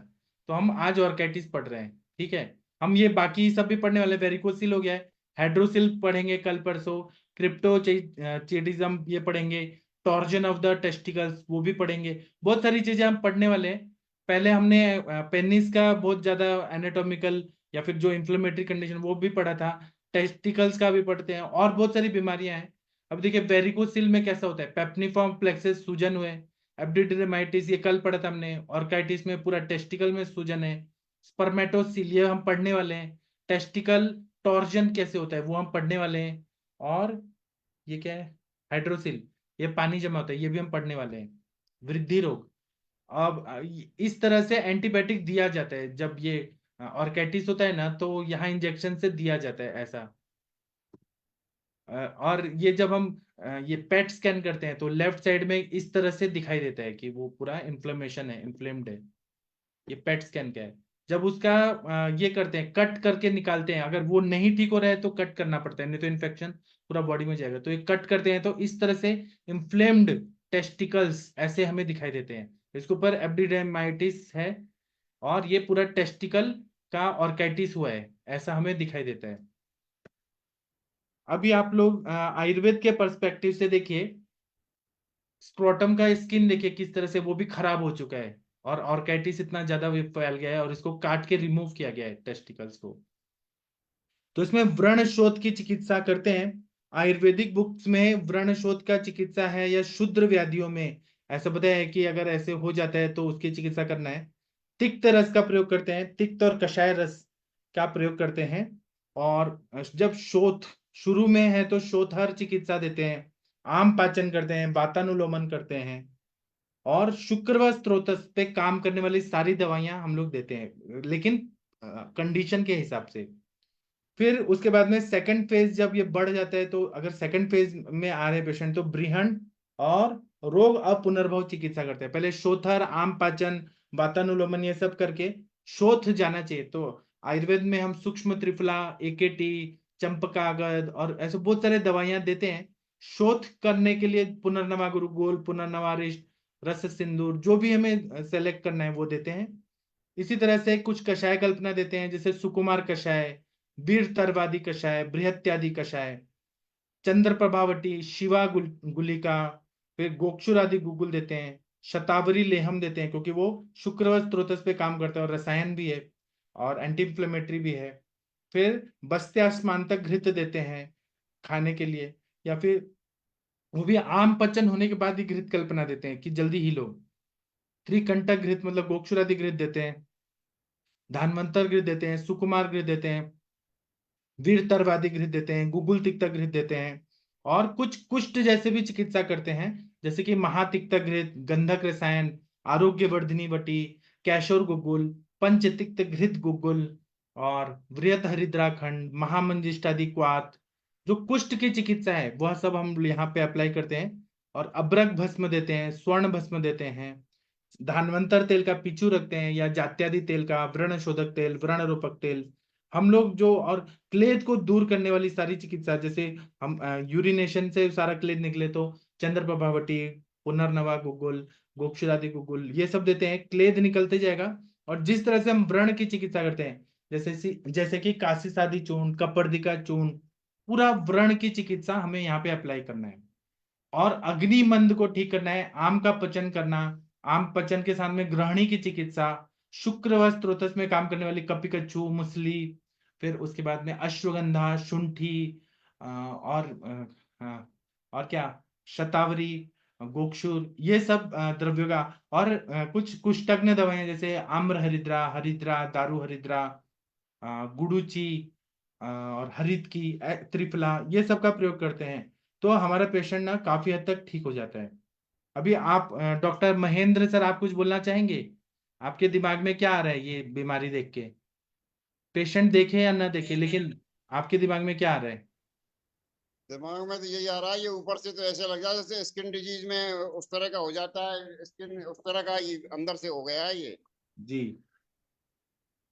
तो हम आज ऑर्काइटिस पढ़ रहे हैं, ठीक है। हम ये बाकी सब भी पढ़ने वाले, वेरिकोसिल हो गया है, हाइड्रोसिल पढ़ेंगे कल परसों, क्रिप्टो चेडिज्म ये पढ़ेंगे, टॉर्जन ऑफ द टेस्टिकल्स वो भी पढ़ेंगे। बहुत सारी चीजें हम पढ़ने वाले हैं। पहले हमने पेनिस का बहुत ज्यादा एनाटॉमिकल या फिर जो इंफ्लेमेटरी कंडीशन वो भी पढ़ा था, टेस्टिकल्स का भी पढ़ते हैं, और बहुत सारी बीमारियां हैं। अब देखिए वेरिकोसिल में कैसा होता है, पेप्निफॉर्म प्लेक्सस सूजन हुए, एब्डिडर्माइटिस ये कल पढ़ा था हमने, ऑर्काइटिस में पूरा टेस्टिकल में सूजन है, स्पर्मेटोसिल ये हम पढ़ने वाले हैं, टेस्टिकल टॉर्जन कैसे होता है वो हम पढ़ने वाले हैं, और ये क्या है, हाइड्रोसिल, ये पानी जमा होता है, ये भी हम पढ़ने वाले हैं। वृद्धि रोग, अब इस तरह से एंटीबायोटिक दिया जाता है जब ये ऑर्काइटिस होता है ना, तो यहाँ इंजेक्शन से दिया जाता है ऐसा। और ये जब हम ये पेट स्कैन करते हैं तो लेफ्ट साइड में इस तरह से दिखाई देता है कि वो पूरा इन्फ्लेमेशन है, इन्फ्लेम्ड है। ये पेट स्कैन क्या है, जब उसका ये करते हैं, कट करके निकालते हैं, अगर वो नहीं ठीक हो रहा है तो कट करना पड़ता है, नहीं तो इन्फेक्शन पूरा बॉडी में जाएगा। तो ये कट करते हैं तो इस तरह से इन्फ्लेम्ड टेस्टिकल्स ऐसे हमें दिखाई देते हैं। इसके ऊपर एब्डिडेमाइटिस है, और ये पूरा टेस्टिकल का ऑर्काइटिस हुआ है, ऐसा हमें दिखाई देता है। अभी आप लोग आयुर्वेद के पर्सपेक्टिव से देखिए, स्क्रोटम का स्किन देखिए किस तरह से वो भी खराब हो चुका है, और ऑर्काइटिस इतना ज्यादा फैल गया है, और इसको काट के रिमूव किया गया है टेस्टिकल्स को। तो इसमें व्रण शोथ की चिकित्सा करते हैं। आयुर्वेदिक बुक्स में व्रण शोथ का चिकित्सा है या शुद्र व्याधियों में ऐसा बताया है कि अगर ऐसे हो जाता है तो उसकी चिकित्सा करना है। तिक्त रस का प्रयोग करते हैं, तिक्त और कषाय रस का प्रयोग करते हैं। और जब शोथ शुरू में है तो शोथहर चिकित्सा देते हैं, आम पाचन करते हैं, वातानुलोमन करते हैं, और शुक्र व स्त्रोतस पे काम करने वाली सारी दवाइयां हम लोग देते हैं, लेकिन कंडीशन के हिसाब से। फिर उसके बाद में सेकंड फेज जब ये बढ़ जाता है, तो अगर सेकंड फेज में आ रहे पेशेंट तो बृहन और रोग अपुनर्भव चिकित्सा करते हैं। पहले शोथर, आम पाचन, वातानुलोमन ये सब करके शोथ जाना चाहिए। तो आयुर्वेद में हम सूक्ष्म त्रिफला, एकेटी, चंपकागद और ऐसे बहुत सारे दवाइयां देते हैं शोथ करने के लिए। पुनर्नवा गुरुगोल, पुनर्नवा रिष्ट, रस सिंदूर, जो भी हमें सेलेक्ट करना है वो देते हैं। इसी तरह से कुछ कषाय कल्पना देते हैं, जैसे सुकुमार कषाय, वीर तरवादी कषाय, बृहत्यादि कषाय, चंद्र प्रभावटी, शिवा गुलिका, फिर गोक्षुर आदि गुगुल देते हैं। शतावरी लेहम देते हैं क्योंकि वो शुक्र व स्त्रोतस पे काम करता है और रसायन भी है और एंटी इंफ्लेमेटरी भी है। फिर बस्त्यास्मांतक घृत देते हैं खाने के लिए, या फिर वो भी आम पचन होने के बाद ही घृत कल्पना देते हैं कि जल्दी ही लो। त्रिकंटक घृत मतलब गोक्षुर आदि घृत देते हैं, धानवंतर घृत देते हैं, सुकुमार घृत देते हैं, वीर तरवादी घृत देते हैं, गुगुल तिक्तक घृत देते हैं। और कुछ कुष्ठ जैसे भी चिकित्सा करते हैं, जैसे कि महातिक्तक घृत, गंधक रसायन, आरोग्य वर्धिनी बटी, कैशोर गुगुल, पंचतिक्त घृत गुगुल, और वृहत हरिद्राखंड, महामंजिष्टादि क्वाथ। जो कुष्ठ की चिकित्सा है वह सब हम यहाँ पे अप्लाई करते हैं। और अब्रक भस्म देते हैं, स्वर्ण भस्म देते हैं, धानवंतर तेल का पिचू रखते हैं, या जात्यादि तेल का, व्रण शोधक तेल, व्रण रोपक तेल हम लोग जो, और क्लेद को दूर करने वाली सारी चिकित्सा, जैसे हम यूरिनेशन से सारा क्लेद निकले तो चंद्र प्रभावटी, पुनर्नवा गुगुल, गोक्षुरादि गुगुल ये सब देते हैं, क्लेद निकलते जाएगा। और जिस तरह से हम व्रण की चिकित्सा करते हैं, जैसे कि काशी सादी चूर्ण, कपर्दिका चूर्ण, पूरा व्रण की चिकित्सा हमें यहाँ पे अप्लाई करना है। और अग्निमंद को ठीक करना है, आम का पचन करना, आम पचन के साथ में ग्रहणी की चिकित्सा, शुक्र व स्त्रोतस में काम करने वाली कपिकच्चू, मुसली, फिर उसके बाद में अश्वगंधा, शुंठी, और क्या, शतावरी, गोक्षुर, ये सब द्रव्यों का। और कुछ कुष्ठग्न दवाएं जैसे आम्र हरिद्रा, हरिद्रा, दारू हरिद्रा, गुडुची, और हरित की, त्रिफला, ये सब का प्रयोग करते हैं। तो हमारा पेशेंट ना काफी हद तक ठीक हो जाता है। अभी आप डॉक्टर महेंद्र सर, आप कुछ बोलना चाहेंगे? आपके दिमाग में क्या आ रहा है ये बीमारी देख के? पेशेंट देखे या ना देखे, लेकिन आपके दिमाग में क्या आ रहा है? दिमाग में तो यही आ रहा है, ये ऊपर से तो ऐसे लग रहा है जैसे स्किन डिजीज में उस तरह का हो जाता है, स्किन उस तरह का ये अंदर से हो गया है ये। जी,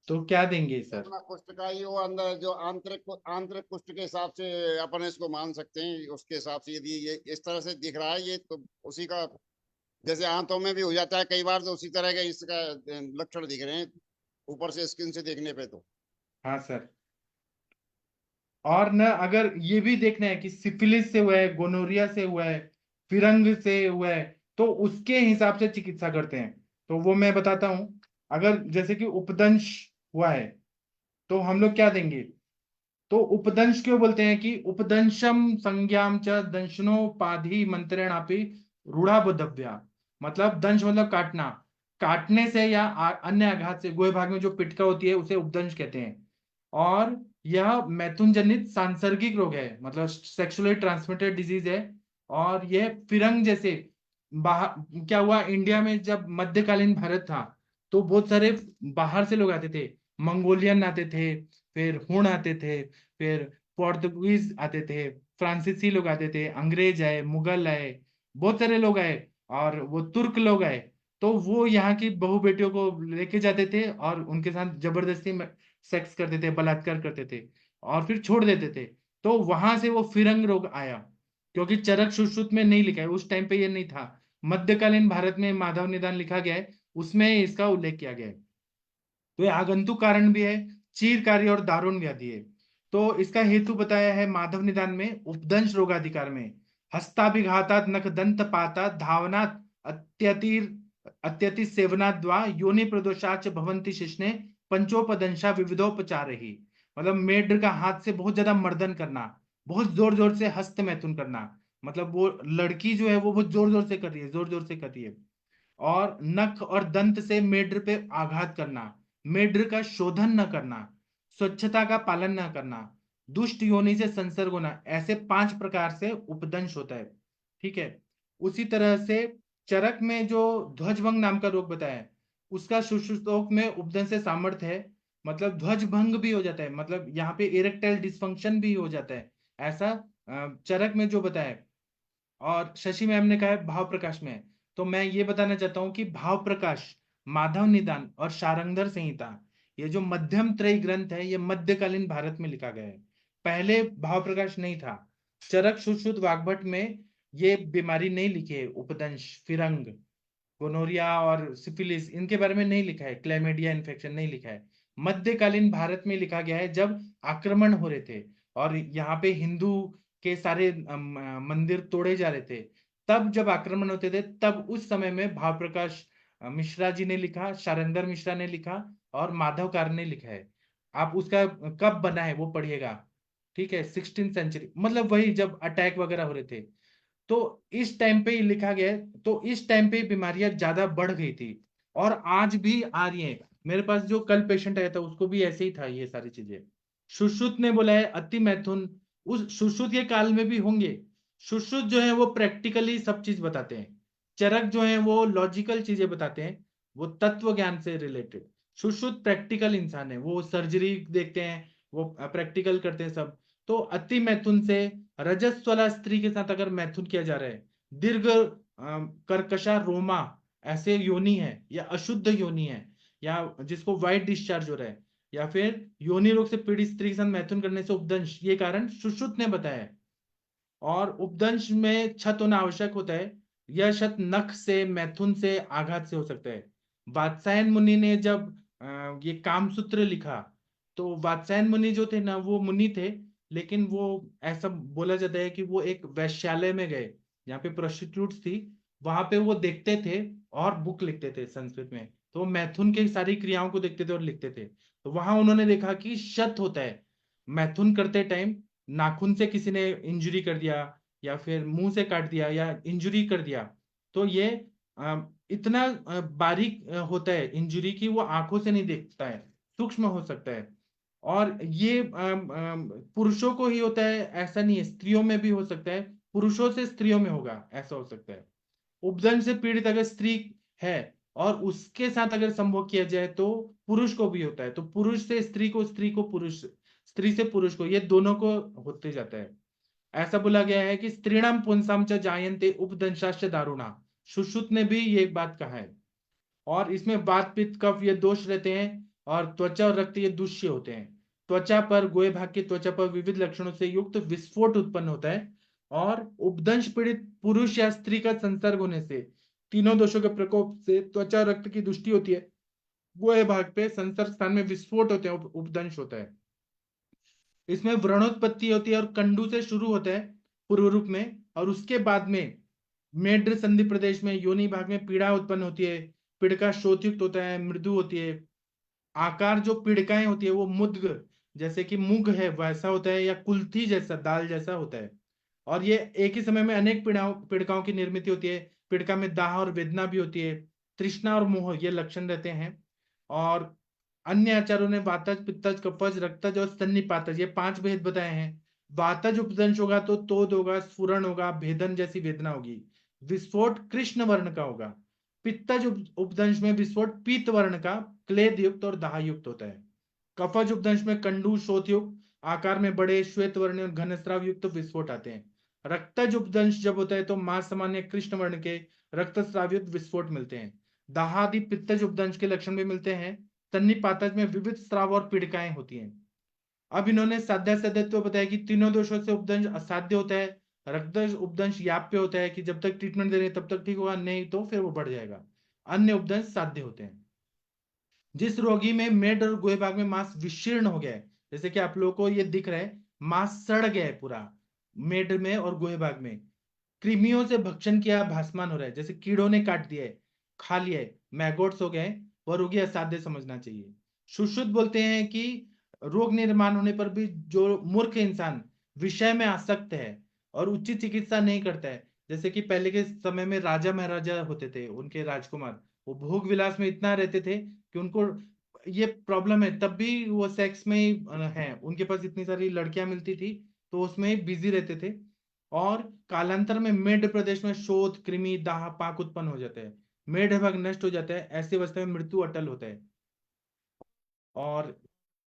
तो क्या देंगे सर? अपना कुष्ठ का ही वो अंदर जो आंतरिक आंतरिक कुष्ठ के हिसाब से अपन इसको मान सकते हैं, उसके हिसाब से यदि ये इस तरह से दिख रहा है ये तो उसी का, जैसे आंतों में भी हो जाता है कई बार, तो उसी तरह का इसका लक्षण दिख रहे हैं ऊपर से स्किन से देखने पे तो। हाँ सर। और न अगर ये भी देखना है कि सिफिलिस से हुआ है, गोनोरिया से हुआ है, फिरंग से हुआ है, तो उसके हिसाब से चिकित्सा करते हैं। तो वो मैं बताता हूं। अगर जैसे कि उपदंश हुआ है तो हम लोग क्या देंगे? तो उपदंश क्यों बोलते हैं कि उपदंशम संज्ञाम च दंशनोपाधि मंत्रेणापि रूढ़ाबुद्धव्या, मतलब दंश मतलब काटना, काटने से या अन्य आघात से गुहे भाग में जो पिटका होती है उसे उपदंश कहते हैं। और यह मैथुन जनित सांसर्गिक रोग है, मतलब सेक्सुअली ट्रांसमिटेड डिजीज है। और यह फिरंग जैसे बाहर क्या हुआ, इंडिया में जब मध्यकालीन भारत था तो बहुत सारे बाहर से लोग आते थे, मंगोलियन आते थे, फिर हुण आते थे, फिर पोर्तुगीज आते थे, फ्रांसीसी लोग आते थे, अंग्रेज आए, मुगल आए, बहुत सारे लोग आए, और वो तुर्क लोग आए। तो वो यहाँ की बहू बेटियों को लेके जाते थे और उनके साथ जबरदस्ती सेक्स करते थे, बलात्कार करते थे, और फिर छोड़ देते थे। तो वहां से वो फिरंग रोग आया, क्योंकि चरक सुश्रुत में नहीं लिखा है उस टाइम पे, ये नहीं था। मध्यकालीन भारत में माधव निदान लिखा गया है, उसमें इसका उल्लेख किया गया है। तो ये आगंतुक कारण भी है, चीरकारी और दारुण व्याधि है। तो इसका हेतु बताया है माधव निदान में, उपदंश रोगाधिकार में, हस्ताभिघातात नख दंत पातात धावनात् अत्यति सेवनात् वा योनि प्रदोषाच भवन्ति शिश्ने पंचोपदंशा विविधोपचार ही। मतलब मेढ्र का हाथ से बहुत ज्यादा मर्दन करना, बहुत जोर जोर से हस्त मैथुन करना, मतलब वो लड़की जो है वो बहुत जोर जोर से कर रही है, जोर जोर से कर रही है। और नख और दंत से मेढ्र पे आघात करना, मेढ्र का शोधन न करना, स्वच्छता का पालन न करना, दुष्ट योनि से संसर्ग होना, ऐसे 5 प्रकार से उपदंश होता है। ठीक है। उसी तरह से चरक में जो ध्वजभंग नाम का रोग बताया है, उसका सुश्रुतोक में उपदंश से सामर्थ्य है, मतलब ध्वजभंग भी हो जाता है, मतलब यहाँ पे इरेक्टाइल डिसफंक्शन भी हो जाता है, ऐसा चरक में जो बताया है। और शशि मैम ने कहा है भाव प्रकाश में है। तो मैं ये बताना चाहता हूं कि भाव प्रकाश, माधव निदान और शारंगधर संहिता, ये जो मध्यम त्रयी ग्रंथ है, ये मध्यकालीन भारत में लिखा गया है, पहले भाव प्रकाश नहीं था। चरक सुश्रुत वाग्भट में ये बीमारी नहीं लिखी है, उपदंश, फिरंग, गोनोरिया और सिफिलिस, इनके बारे में नहीं लिखा है, क्लैमिडिया इन्फेक्शन नहीं लिखा है। मध्यकालीन भारत में लिखा गया है जब आक्रमण हो रहे थे और यहाँ पे हिंदू के सारे मंदिर तोड़े जा रहे थे, तब जब आक्रमण होते थे, तब उस समय में भाव प्रकाश मिश्रा जी ने लिखा, शारंगधर मिश्रा ने लिखा और माधवकार ने लिखा है। आप उसका कब बना है वो पढ़िएगा। ठीक है, 16th सेंचुरी, मतलब वही जब अटैक वगैरह हो रहे थे, तो इस टाइम पे ही लिखा गया है। तो इस टाइम पे बीमारियां ज्यादा बढ़ गई थी और आज भी आ रही हैं। मेरे पास जो कल पेशेंट आया था उसको भी ऐसे ही था ये सारी चीजें। सुश्रुत ने बोला है अति मैथुन, उस सुश्रुत के काल में भी होंगे। सुश्रुत जो है वो प्रैक्टिकली सब चीज बताते हैं, चरक जो है वो लॉजिकल चीजें बताते हैं, वो तत्व ज्ञान से रिलेटेड। सुश्रुत प्रैक्टिकल इंसान है, वो सर्जरी देखते हैं, वो प्रैक्टिकल करते हैं सब। तो अति मैथुन से, रजस वाला स्त्री के साथ अगर मैथुन किया जा रहा है, दीर्घ कर्कशा रोमा ऐसे योनि है, या अशुद्ध योनि है, या जिसको वाइट डिस्चार्ज हो रहा है, या फिर योनि रोग से पीड़ित स्त्री के साथ मैथुन करने से उपदंश, ये कारण सुश्रुत ने बताया है। और उपदंश में छत होना आवश्यक होता है, यह छत नख से, मैथुन से, आघात से हो सकता है। वात्सायन मुनि ने जब ये कामसूत्र लिखा, तो वात्सायन मुनि जो थे ना, वो मुनि थे, लेकिन वो ऐसा बोला जाता है कि वो एक वैश्यालय में गए, जहाँ पे प्रोस्टिट्यूट्स थी, वहां पे वो देखते थे और बुक लिखते थे संस्कृत में, तो वो मैथुन की सारी क्रियाओं को देखते थे और लिखते थे। तो वहां उन्होंने देखा कि शत होता है, मैथुन करते टाइम नाखून से किसी ने इंजरी कर दिया, या फिर मुंह से काट दिया, या इंजरी कर दिया, तो ये इतना बारीक होता है इंजरी की, वो आंखों से नहीं देखता है, सूक्ष्म हो सकता है। और ये पुरुषों को ही होता है ऐसा नहीं है, स्त्रियों में भी हो सकता है, पुरुषों से स्त्रियों में होगा ऐसा हो सकता है। उपदंश से पीड़ित अगर स्त्री है और उसके साथ अगर संभोग किया जाए तो पुरुष को भी होता है, तो पुरुष से स्त्री को, स्त्री को पुरुष, स्त्री से पुरुष को, ये दोनों को होते जाता है। ऐसा बोला गया है कि स्त्रीणाम पुंसाम च जायन्ते उपदंशाश्च दारुणा, सुश्रुत ने भी ये बात कहा है। और इसमें वात पित्त कफ ये दोष रहते हैं, और त्वचा और रक्त ये दुष्य होते हैं। त्वचा पर, गोए भाग की त्वचा पर विविध लक्षणों से युक्त विस्फोट उत्पन्न होता है, और उपदंश पीड़ित पुरुष या स्त्री का संसर्ग होने से तीनों दोषों के प्रकोप से त्वचा और रक्त की दुष्टि होती है, गोए भाग पे संसर्ग स्थान में विस्फोट होते हैं, उपदंश होता है। इसमें व्रणोत्पत्ति होती है और कंडू से शुरू होता है पूर्व रूप में, और उसके बाद में मेढ्र संधि प्रदेश में योनि भाग में पीड़ा उत्पन्न होती है, पीड़का शोथयुक्त होता है, मृदु होती है। आकार जो पीड़काएं होती है वो मुद्ग, जैसे कि मुग है वैसा होता है, या कुल्थी जैसा, दाल जैसा होता है। और ये एक ही समय में अनेक पीड़काओं की निर्मित होती है, पीड़का में दाह और वेदना भी होती है, तृष्णा और मोह ये लक्षण रहते हैं। और अन्य आचार्यों ने वातज, पित्तज, कफज, रक्तज और स्तन्यपातज ये 5 भेद बताए हैं। वातज उपदंश होगा तो तोद होगा, स्फुरण होगा, भेदन जैसी वेदना होगी, विस्फोट कृष्ण वर्ण का होगा। पित्तज उपदंश में विस्फोट पीत वर्ण का, क्लेद युक्त और दाह युक्त होता है। कफज उपदंश में कंडू, शोथ युक्त, आकार में बड़े, श्वेत वर्ण और घनस्राव युक्त विस्फोट आते हैं। रक्तज उपदंश जब होता है तो मांस सामान्य कृष्ण वर्ण के रक्तस्राव युक्त विस्फोट मिलते हैं। दाहादि पित्तज उपदंश के लक्षण भी मिलते हैं। तन्निपातज में विविध स्राव और पीड़िकाएं होती हैं। अब इन्होंने साध्यासाध्यत्व बताया कि तीनों दोषों से उपदंश असाध्य होता है। रक्तज उपदंश याप्य होता है कि जब तक ट्रीटमेंट दे रहे हैं तब तक ठीक होगा, नहीं तो फिर वो बढ़ जाएगा। अन्य उपदंश साध्य होते हैं। जिस रोगी में मेड और गुहे भाग में मांस विशीर्ण हो गया है, जैसे कि आप लोगों को ये दिख रहा है, मांस सड़ गया है पूरा मेड में और गुहे भाग में, कृमियों से भक्षण किया भासमान हो रहा है, जैसे कीड़ों ने काट दिया है, खा लिया है, मैगोट्स हो गए, वह रोगी असाध्य समझना चाहिए। सुश्रुत बोलते हैं कि रोग निर्माण होने पर भी जो मूर्ख इंसान विषय में आसक्त है और उचित चिकित्सा नहीं करता है, जैसे कि पहले के समय में राजा महाराजा होते थे, उनके राजकुमार, वो भोग विलास में इतना रहते थे कि उनको ये प्रॉब्लम है, तब भी वो सेक्स में ही है, उनके पास इतनी सारी लड़कियां मिलती थी तो उसमें ही बिजी रहते थे, और कालांतर में मेढ प्रदेश में शोथ, कृमि, दाह, पाक उत्पन्न हो जाता है, मेढ भाग नष्ट हो जाता है, ऐसी अवस्था में मृत्यु अटल होता है। और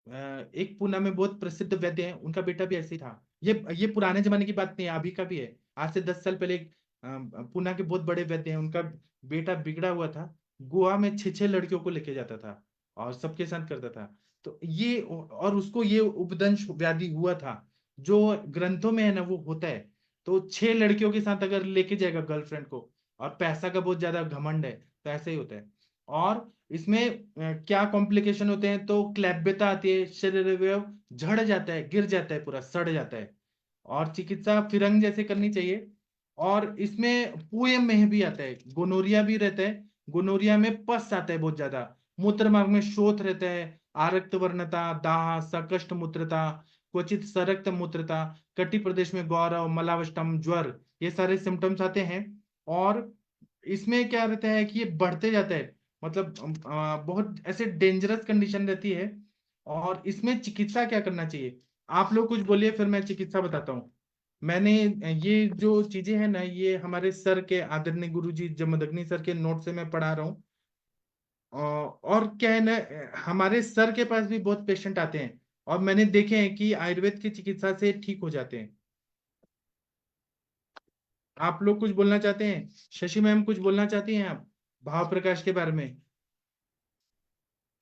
एक पुणे में बहुत प्रसिद्ध वैद्य है, उनका बेटा भी ऐसे ही था। ये पुराने जमाने की बात नहीं है, अभी का भी है। आज से 10 साल पहले एक पुणे के बहुत बड़े वैद्य हैं, उनका बेटा बिगड़ा हुआ था, गोवा में 6 6 लड़कियों को लेके जाता था और सबके साथ करता था। तो ये, और उसको ये उपदंश व्याधि हुआ था, जो ग्रंथों में है ना वो होता है। तो 6 लड़कियों के साथ अगर लेके जाएगा गर्लफ्रेंड को, और पैसा का बहुत ज्यादा घमंड है, तो ऐसे ही होता है। और इसमें क्या कॉम्प्लिकेशन होते हैं, तो क्लैब्यता आती है, शरीर अवयव झड़ जाता है, गिर जाता है, पूरा सड़ जाता है, और चिकित्सा फिरंग जैसे करनी चाहिए। और इसमें पोएम में भी आता है, गोनोरिया भी रहता है, गोनोरिया में पस आता है बहुत ज्यादा, मूत्र मार्ग में शोथ रहता है, आरक्त वर्णता, दाह, सकष्ट मूत्रता, क्वचित सरक्त मूत्रता, कटी प्रदेश में गौरव, मलावष्टम, ज्वर, ये सारे सिम्टम्स आते हैं। और इसमें क्या रहता है कि ये बढ़ते जाता है, मतलब बहुत ऐसे डेंजरस कंडीशन रहती है। और इसमें चिकित्सा क्या करना चाहिए, आप लोग कुछ बोलिए, फिर मैं चिकित्सा बताता हूँ। मैंने ये जो चीजें हैं ना, ये हमारे सर के, आदरणीय गुरुजी जमदग्नि सर के नोट से मैं पढ़ा रहा हूँ। और क्या है ना, हमारे सर के पास भी बहुत पेशेंट आते हैं, और मैंने देखे हैं कि आयुर्वेद की चिकित्सा से ठीक हो जाते हैं। आप लोग कुछ बोलना चाहते हैं? शशि मैम कुछ बोलना चाहती हैं आप भाव प्रकाश के बारे में?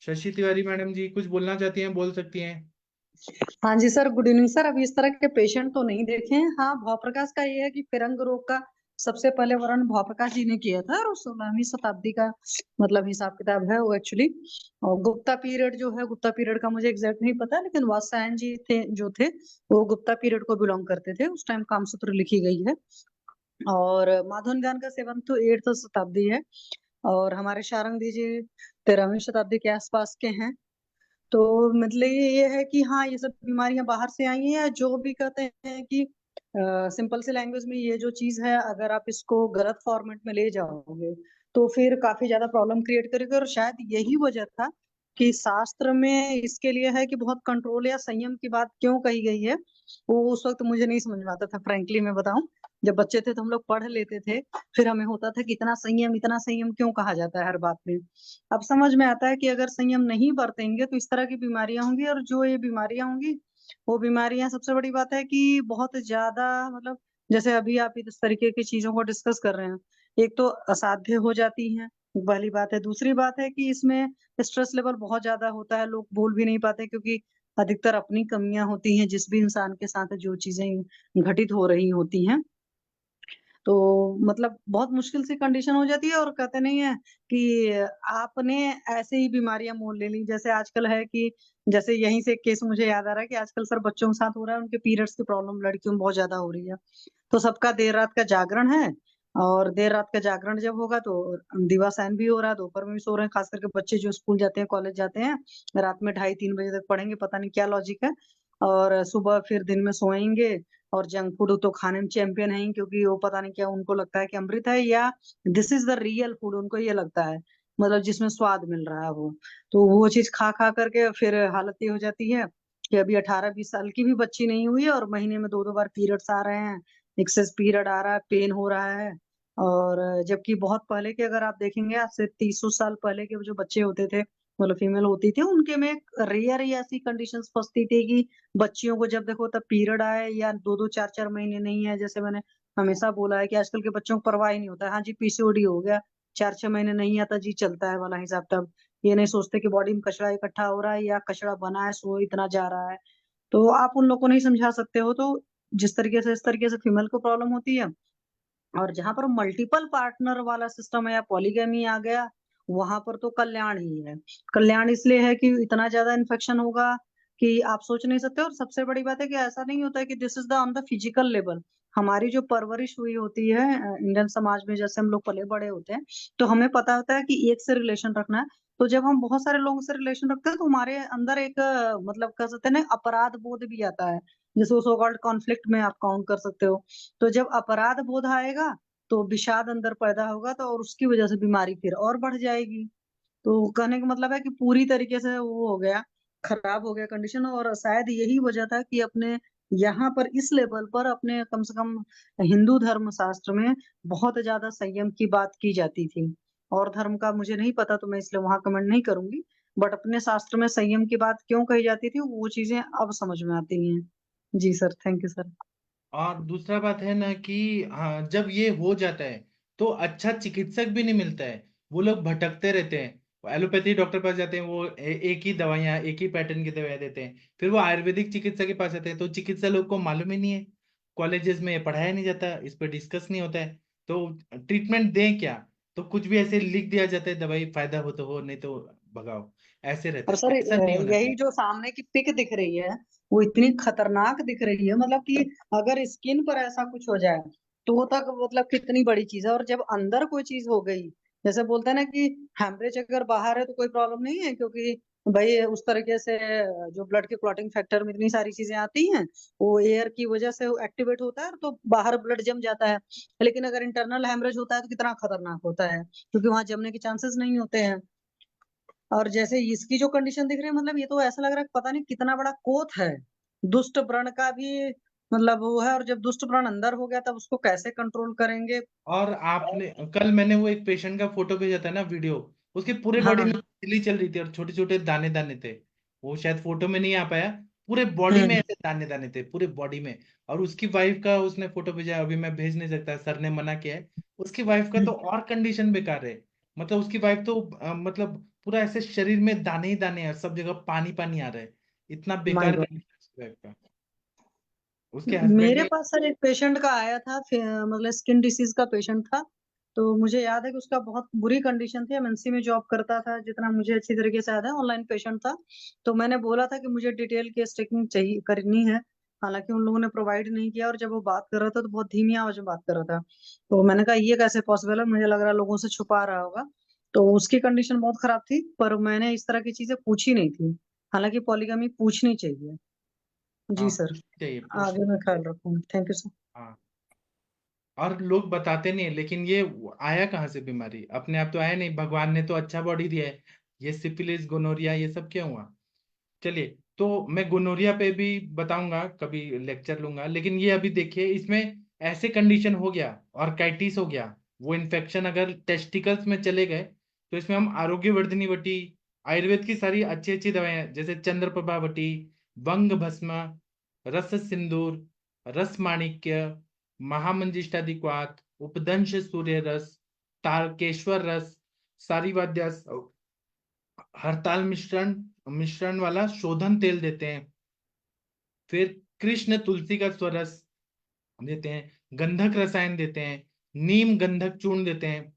शशि तिवारी मैडम जी कुछ बोलना चाहती हैं, बोल सकती हैं। हाँ जी सर, गुड इवनिंग सर। अभी इस तरह के पेशेंट तो नहीं देखे हैं। हाँ, भाव प्रकाश का ये है कि फिरंग रोग का सबसे पहले वर्णन भाव प्रकाश जी ने किया था, और 16वीं शताब्दी का मतलब हिसाब किताब है वो एक्चुअली। और गुप्ता पीरियड जो है, गुप्ता पीरियड का मुझे एग्जैक्ट नहीं पता, लेकिन वात्स्यायन जी थे जो थे, वो गुप्ता पीरियड को बिलोंग करते थे। उस टाइम कामसूत्र लिखी गई है। और माधवन ज्ञान का सेवन तो 8th शताब्दी है, और हमारे शारंगी जी 13वीं शताब्दी के आसपास के हैं। तो मतलब ये है कि हाँ, ये सब बीमारियां बाहर से आई हैं, या जो भी कहते हैं कि सिंपल सी लैंग्वेज में ये जो चीज है, अगर आप इसको गलत फॉर्मेट में ले जाओगे तो फिर काफी ज्यादा प्रॉब्लम क्रिएट करेगा। और शायद यही वजह था कि शास्त्र में इसके लिए है कि बहुत कंट्रोल या संयम की बात क्यों कही गई है, वो उस वक्त मुझे नहीं समझ में आता था। फ्रेंकली मैं बताऊं, जब बच्चे थे तो हम लोग पढ़ लेते थे, फिर हमें होता था कि इतना संयम क्यों कहा जाता है हर बात में। अब समझ में आता है कि अगर संयम नहीं बरतेंगे तो इस तरह की बीमारियां होंगी, और जो ये बीमारियां होंगी, वो बीमारियां, सबसे बड़ी बात है कि बहुत ज्यादा, मतलब जैसे अभी आप इस तरीके की चीजों को डिस्कस कर रहे हैं, एक तो असाध्य हो जाती हैं, पहली बात है। दूसरी बात है कि इसमें स्ट्रेस लेवल बहुत ज्यादा होता है, लोग बोल भी नहीं पाते, क्योंकि अधिकतर अपनी कमियां होती हैं जिस भी इंसान के साथ जो चीजें घटित हो रही होती हैं। तो मतलब बहुत मुश्किल सी कंडीशन हो जाती है। और कहते नहीं है कि आपने ऐसे ही बीमारियां मोल ले ली, जैसे आजकल है कि, जैसे यहीं से एक केस मुझे याद आ रहा है कि आजकल सर बच्चों के साथ हो रहा है, उनके पीरियड्स की प्रॉब्लम लड़कियों में बहुत ज्यादा हो रही है। तो सबका देर रात का जागरण है, और देर रात का जागरण जब होगा तो दिवासैन भी हो रहा है, दोपहर में भी सो रहे हैं, खास करके बच्चे जो स्कूल जाते हैं, कॉलेज जाते हैं, रात में 2:30-3 बजे तक पढ़ेंगे, पता नहीं क्या लॉजिक है। और सुबह फिर दिन में सोएंगे, और जंक फूड तो खाने में चैंपियन है ही, क्योंकि वो पता नहीं क्या उनको लगता है कि अमृत है, या this is the real food, उनको ये लगता है, मतलब जिसमें स्वाद मिल रहा है वो। तो वो चीज खा खा करके फिर हालत ये हो जाती है कि अभी 18-20 साल की भी बच्ची नहीं हुई है, और महीने में 2-2 बार पीरियड्स आ रहे हैं, एक्सेस पीरियड आ रहा है, पेन हो रहा है। और जबकि बहुत पहले के अगर आप देखेंगे, आज से 300 साल पहले के जो बच्चे होते थे, मतलब फीमेल होती थी, उनके में रेयर ही ऐसी कंडीशंस फंसती थी कि बच्चियों को जब देखो तब पीरियड आए, या 2-2 4-4 महीने नहीं है। जैसे मैंने हमेशा बोला है कि आजकल के बच्चों को परवाह ही नहीं होता है, हाँ जी पीसीओडी हो गया, 4-6 महीने नहीं आता जी, चलता है वाला हिसाब। तब ये नहीं सोचते कि बॉडी में कचरा इकट्ठा हो रहा है, या कचरा बना है सो इतना जा रहा है। तो आप उन लोगों को नहीं समझा सकते हो। तो जिस तरीके से, इस तरीके से फीमेल को प्रॉब्लम होती है, और जहां पर मल्टीपल पार्टनर वाला सिस्टम है, या पॉलीगैमी आ गया, वहां पर तो कल्याण ही है। कल्याण इसलिए है कि इतना ज्यादा इन्फेक्शन होगा कि आप सोच नहीं सकते। और सबसे बड़ी बात है कि ऐसा नहीं होता है कि this is the on the physical level. हमारी जो परवरिश हुई होती है इंडियन समाज में, जैसे हम लोग पले बड़े होते हैं, तो हमें पता होता है कि एक से रिलेशन रखना है। तो जब हम बहुत सारे लोगों से रिलेशन रखते हैं तो हमारे अंदर एक मतलब कह सकते हैं ना, अपराध बोध भी आता है, जिसको सो कॉल्ड कॉन्फ्लिक्ट में आप काउंट कर सकते हो। तो जब अपराध बोध आएगा तो विषाद अंदर पैदा होगा, तो और उसकी वजह से बीमारी फिर और बढ़ जाएगी। तो कहने का मतलब है कि पूरी तरीके से वो हो गया, खराब हो गया कंडीशन। और शायद यही वजह था कि अपने यहाँ पर इस लेवल पर अपने कम से कम हिंदू धर्म शास्त्र में बहुत ज्यादा संयम की बात की जाती थी। और धर्म का मुझे नहीं पता, तो मैं इसलिए वहां कमेंट नहीं करूंगी। बट अपने शास्त्र में संयम की बात क्यों कही जाती थी, वो चीजें अब समझ में आती हैं। जी सर, थैंक यू सर। और दूसरा बात है ना कि हाँ, जब ये हो जाता है तो अच्छा चिकित्सक भी नहीं मिलता है। वो लोग भटकते रहते हैं, वो एलोपैथी डॉक्टर पास जाते हैं, वो एक ही दवाइयाँ, एक ही पैटर्न की दवाइयाँ देते हैं। फिर वो आयुर्वेदिक चिकित्सा के पास जाते हैं, तो चिकित्सा लोग को मालूम ही नहीं है, कॉलेजेस में ये पढ़ाया नहीं जाता, इस पर डिस्कस नहीं होता है। तो ट्रीटमेंट दें क्या, तो कुछ भी ऐसे लिख दिया जाता है, दवाई फायदा हो तो हो, नहीं तो भगाओ, ऐसे रहता और है। सर ऐसा नहीं होना यही चाहिए। जो सामने की पिक दिख रही है, वो इतनी खतरनाक दिख रही है, मतलब कि अगर स्किन पर ऐसा कुछ हो जाए तो तक मतलब कितनी बड़ी चीज है। और जब अंदर कोई चीज हो गई, जैसे बोलते हैं ना कि हेमरेज अगर बाहर है तो कोई प्रॉब्लम नहीं है, क्योंकि भाई उस तरीके से जो ब्लड के क्लॉटिंग फैक्टर में इतनी सारी चीजें आती हैं, वो एयर की वजह से एक्टिवेट होता है तो बाहर ब्लड जम जाता है। लेकिन अगर इंटरनल हेमरेज होता है तो कितना खतरनाक होता है, क्योंकि वहां जमने के चांसेस नहीं होते हैं। और जैसे इसकी जो कंडीशन दिख रही है, मतलब ये तो ऐसा लग रहा है पता नहीं कितना बड़ा कोत है। दुष्ट व्रण का भी मतलब वो है, और जब दुष्ट व्रण अंदर हो गया तब उसको कैसे कंट्रोल करेंगे। और आपने कल मैंने वो एक पेशेंट का फोटो भेजा था ना, वीडियो, उसकी पूरे बॉडी हाँ। में तितली चल रही थी और छोटे छोटे दाने दाने थे। वो शायद फोटो में नहीं आ पाया, पूरे बॉडी में हम्म। ऐसे दाने दाने थे, पूरे बॉडी में। और उसकी वाइफ का उसने फोटो भेजा, अभी मैं भेज नहीं सकता, सर ने मना किया है। उसकी वाइफ का तो और कंडीशन बेकार है। मतलब उसकी वाइफ तो मतलब पूरा ऐसे शरीर में दाने ही दाने हैं, सब जगह पानी पानी आ रहा है, इतना माय बेकार गॉड। कंडीशन उसकी वाइफ का। उसके हस्बैंड मेरे ने। पास सर एक पेशेंट का आया था, मतलब स्किन डिसीज का पेशेंट था। तो मुझे याद है कि उसका बहुत बुरी कंडीशन थी। एमएनसी में जॉब करता था, जितना मुझे अच्छी तरीके से याद है, ऑनलाइन पेशेंट था। तो मैंने बोला था कि मुझे डिटेल केस टेकिंग चाहिए, करनी है। हालांकि उन लोगों ने प्रोवाइड नहीं किया, और जब वो बात कर रहा था तो बहुत धीमी आवाज में बात कर रहा था। तो मैंने कहा ये कैसे पॉसिबल है, मुझे लग रहा है लोगों से छुपा रहा होगा। तो उसकी कंडीशन बहुत खराब थी, पर मैंने इस तरह की चीजें पूछी नहीं थी। हालांकि पॉलीगमी पूछनी चाहिए। जी हाँ, सर, पूछनी चाहिए, पूछनी आगे मैं चाहिए। ख्याल रखूंगी। Thank you sir. हाँ, और लोग बताते नहीं है, लेकिन ये आया कहाँ से बीमारी, अपने आप तो आया नहीं, भगवान ने तो अच्छा बॉडी दिया है। ये सिफिलिस गोनोरिया ये सब क्या हुआ। चलिए, तो मैं गोनोरिया पे भी बताऊंगा, कभी लेक्चर लूंगा, लेकिन ये अभी देखिए, इसमें ऐसे कंडीशन हो गया, ऑर्काइटिस हो गया, वो इन्फेक्शन अगर टेस्टिकल्स में चले गए, तो इसमें हम आरोग्य वर्धिनी वटी, आयुर्वेद की सारी अच्छी अच्छी दवाएं जैसे चंद्रप्रभा वटी, वंग भस्म, रस सिंदूर, रस माणिक्य, महामंजिष्टादिक्वात, उपदंश सूर्य रस, तारकेश्वर रस, सारीवाद्यास, हरताल मिश्रण मिश्रण वाला शोधन तेल देते हैं। फिर कृष्ण तुलसी का स्वरस देते हैं, गंधक रसायन देते हैं, नीम गंधक चूर्ण देते हैं,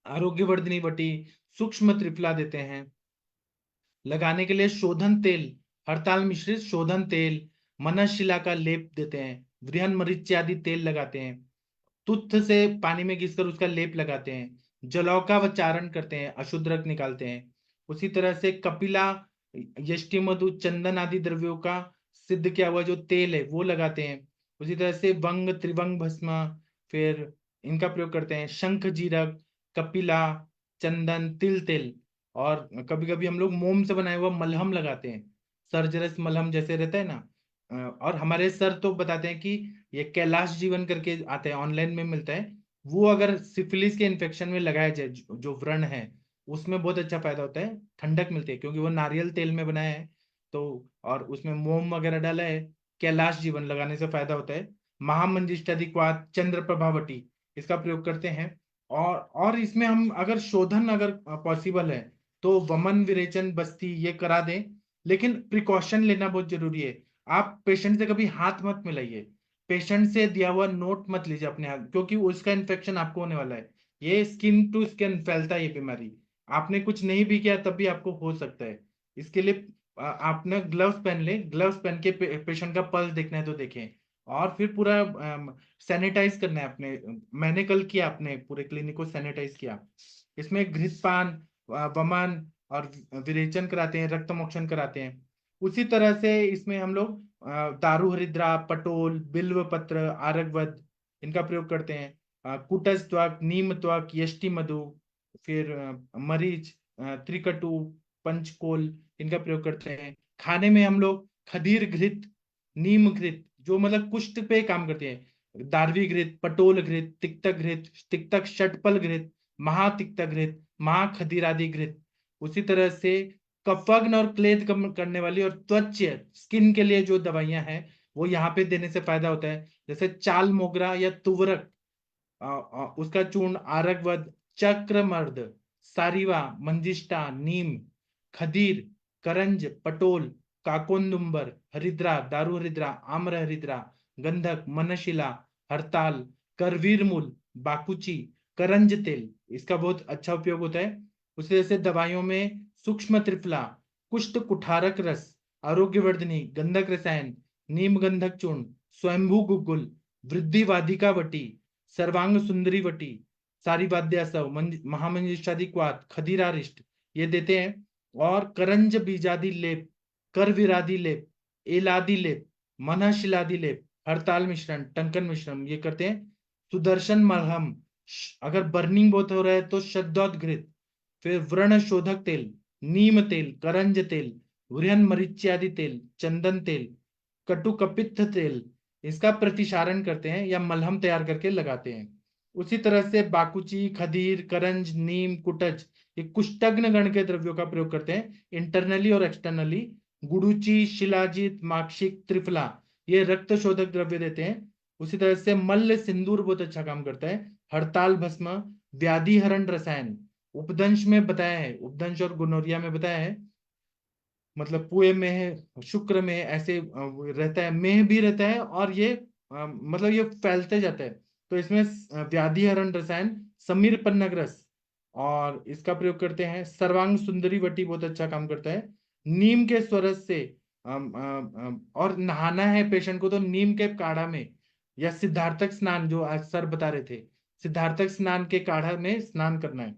आरोग्यवर्धिनी वटी, सूक्ष्म त्रिफला देते हैं। लगाने के लिए शोधन तेल, हड़ताल मिश्रित शोधन तेल, मनशिला का लेप देते हैं, वृहन मरीच आदि तेल लगाते हैं, तुथ से पानी में घिसकर उसका लेप लगाते हैं, जलौ का वचारण करते हैं, अशुद्ध रक्त निकालते हैं। उसी तरह से कपिला, यष्टि मधु, चंदन आदि द्रव्यों का सिद्ध किया हुआ जो तेल है वो लगाते हैं। उसी तरह से वंग त्रिवंग भस्म, फिर इनका प्रयोग करते हैं, शंख जीरक, कपिला, चंदन, तिल तेल। और कभी कभी हम लोग मोम से बनाया हुआ मलहम लगाते हैं, सर्जरस मलहम जैसे रहता है ना। और हमारे सर तो बताते हैं कि ये कैलाश जीवन करके आते हैं, ऑनलाइन में मिलता है, वो अगर सिफिलिस के इन्फेक्शन में लगाया जाए, जो व्रण है उसमें बहुत अच्छा फायदा होता है, ठंडक मिलती है, क्योंकि वो नारियल तेल में बनाया है। तो और उसमें मोम वगैरह डाला है, कैलाश जीवन लगाने से फायदा होता है। महामंजिष्टादिक्वात, चंद्र प्रभावटी, इसका प्रयोग करते हैं। और इसमें हम अगर शोधन अगर पॉसिबल है तो वमन विरेचन बस्ती ये करा दें, लेकिन प्रिकॉशन लेना बहुत जरूरी है। आप पेशेंट से कभी हाथ मत मिलाइए, पेशेंट से दिया हुआ नोट मत लीजिए अपने हाथ, क्योंकि उसका इन्फेक्शन आपको होने वाला है। ये स्किन टू स्किन फैलता है ये बीमारी। आपने कुछ नहीं भी किया तब भी आपको हो सकता है। इसके लिए आपने ग्लव्स पहन ले, ग्लव्स पहन के पेशेंट का पल्स देखना है तो देखें, और फिर पूरा सैनिटाइज करना है। आपने मैंने कल किया, आपने पूरे क्लिनिक को सैनिटाइज किया। इसमें घृतपान, वमन और विरेचन कराते हैं, रक्त मोक्षण कराते हैं। उसी तरह से इसमें हम लोग दारू हरिद्रा, पटोल, बिल्व पत्र, आरगवद इनका प्रयोग करते हैं। कुटस त्वक, नीम त्वक, यष्टि मधु, फिर मरीच, त्रिकटु, पंचकोल इनका प्रयोग करते हैं। खाने में हम लोग खदीर घृत, नीम घृत जो मतलब कुष्ठ पे काम करते हैं, दारवी घृत, पटोल घृत, तिक्तक घृत, तिक्तक षटपल घृत, महातिक्तक घृत, महाखदीरादि घृत। उसी तरह से कफग्न और क्लेद कम करने वाली और त्वच स्किन के लिए जो दवाइयां हैं वो यहाँ पे देने से फायदा होता है। जैसे चाल मोगरा या तुवरक, उसका चूर्ण, आरगवद, चक्रमर्द, सारिवा, मंजिष्टा, नीम, खदीर, करंज, पटोल, काकोंदुम्बर, हरिद्रा, दारू हरिद्रा, आम्र हरिद्रा, गंधक, मनशिला, हरताल, करवीर मूल, बाकुची, करंज तेल, इसका बहुत अच्छा उपयोग होता है। उसी तरह से दवाइयों में सूक्ष्म त्रिफला, कुष्ठ कुठारक रस, आरोग्यवर्धनी, गंधक रसायन, नीम गंधक चूर्ण, स्वयंभू गुग्गुल, वृद्धि वाधिका वटी, सर्वांग सुंदरी वटी, सारी वाद्यासव, महामंजिष्ठादि क्वात, खदीरारिष्ट ये देते हैं। और करंज बीजादि लेप, कर विरादि लेप, एलादि लेप, मनशिलादि लेप, हड़ताल मिश्रण, टंकन मिश्रण ये करते हैं। सुदर्शन मलहम, अगर बर्निंग बहुत हो रहा है तो शद्दोदघृत, फिर व्रण शोधक तेल, नीम तेल, करंज तेल, वृहन मरीच्यादि तेल, चंदन तेल, कटुकपित्थ तेल, इसका प्रतिशारण करते हैं या मलहम तैयार करके लगाते हैं। उसी तरह से बाकुची, खदीर, करंज, नीम, कुटज ये कुष्ठग्न गण के द्रव्यों का प्रयोग करते हैं इंटरनली और एक्सटर्नली। गुडुची, शिलाजीत, माक्षिक, त्रिफला ये रक्त शोधक द्रव्य देते हैं। उसी तरह से मल्ल सिंदूर बहुत अच्छा काम करता है। हड़ताल भस्म, व्याधि हरण रसायन, उपदंश में बताया है, उपदंश और गोनोरिया में बताया है, मतलब पुए में है, शुक्र में ऐसे रहता है, मेह भी रहता है, और ये मतलब ये फैलते जाता है। तो इसमें व्याधि हरण रसायन समीर पन्नग्रस और इसका प्रयोग करते हैं। सर्वांग सुंदरी वटी बहुत अच्छा काम करता है। नीम के स्वरस से और नहाना है पेशेंट को तो नीम के काढ़ा में, या सिद्धार्थक स्नान जो आज सर बता रहे थे, सिद्धार्थक स्नान के काढ़ा में स्नान करना है।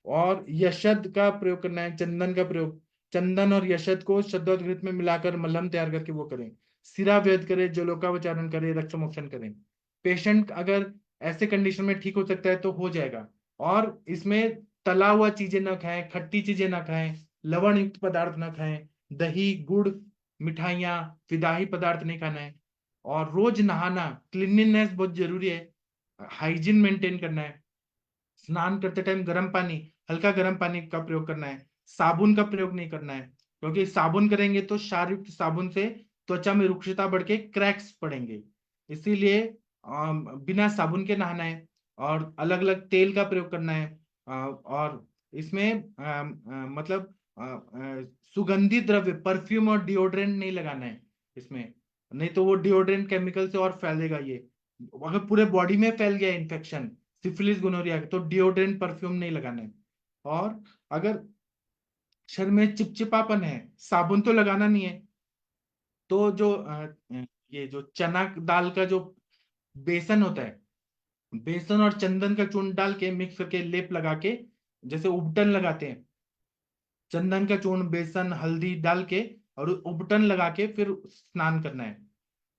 और यशद का प्रयोग करना है, चंदन का प्रयोग, चंदन और यशद को शब्दोद्घृत में मिलाकर मलहम तैयार करके वो करें। सिरा वेद करें, जलोकावचारण करें, रक्त मोक्षण करें। पेशेंट अगर ऐसे कंडीशन में ठीक हो सकता है तो हो जाएगा। और इसमें तला हुआ चीजें ना खाएं, खट्टी चीजें ना खाएं, लवण युक्त पदार्थ ना खाएं, दही, गुड़, मिठाइयाँ, विदाही पदार्थ नहीं खाना है। और रोज नहाना, क्लीनलीनेस बहुत जरूरी है, हाइजीन मेंटेन करना है। स्नान करते टाइम गर्म पानी, हल्का गर्म पानी का प्रयोग करना है, साबुन का प्रयोग नहीं करना है, क्योंकि साबुन करेंगे तो क्षार युक्त साबुन से त्वचा में रुक्षता बढ़ के क्रैक्स पड़ेंगे। इसीलिए बिना साबुन के नहाना है, और अलग अलग तेल का प्रयोग करना है। और इसमें मतलब सुगंधित द्रव्य, परफ्यूम और डिओड्रेंट नहीं लगाना है इसमें, नहीं तो वो डिओड्रेंट केमिकल से और फैलेगा। ये अगर पूरे बॉडी में फैल गया इन्फेक्शन, सिफिलिस, गोनोरिया, तो डिओड्रेंट परफ्यूम नहीं लगाना है। और अगर शरीर में चिपचिपापन है, साबुन तो लगाना नहीं है, तो जो ये जो चना दाल का जो बेसन होता है, बेसन और चंदन का चूर्ण डाल के मिक्स करके लेप लगा के, जैसे उबटन लगाते हैं, चंदन का चूर्ण, बेसन, हल्दी डाल के और उबटन लगा के फिर स्नान करना है।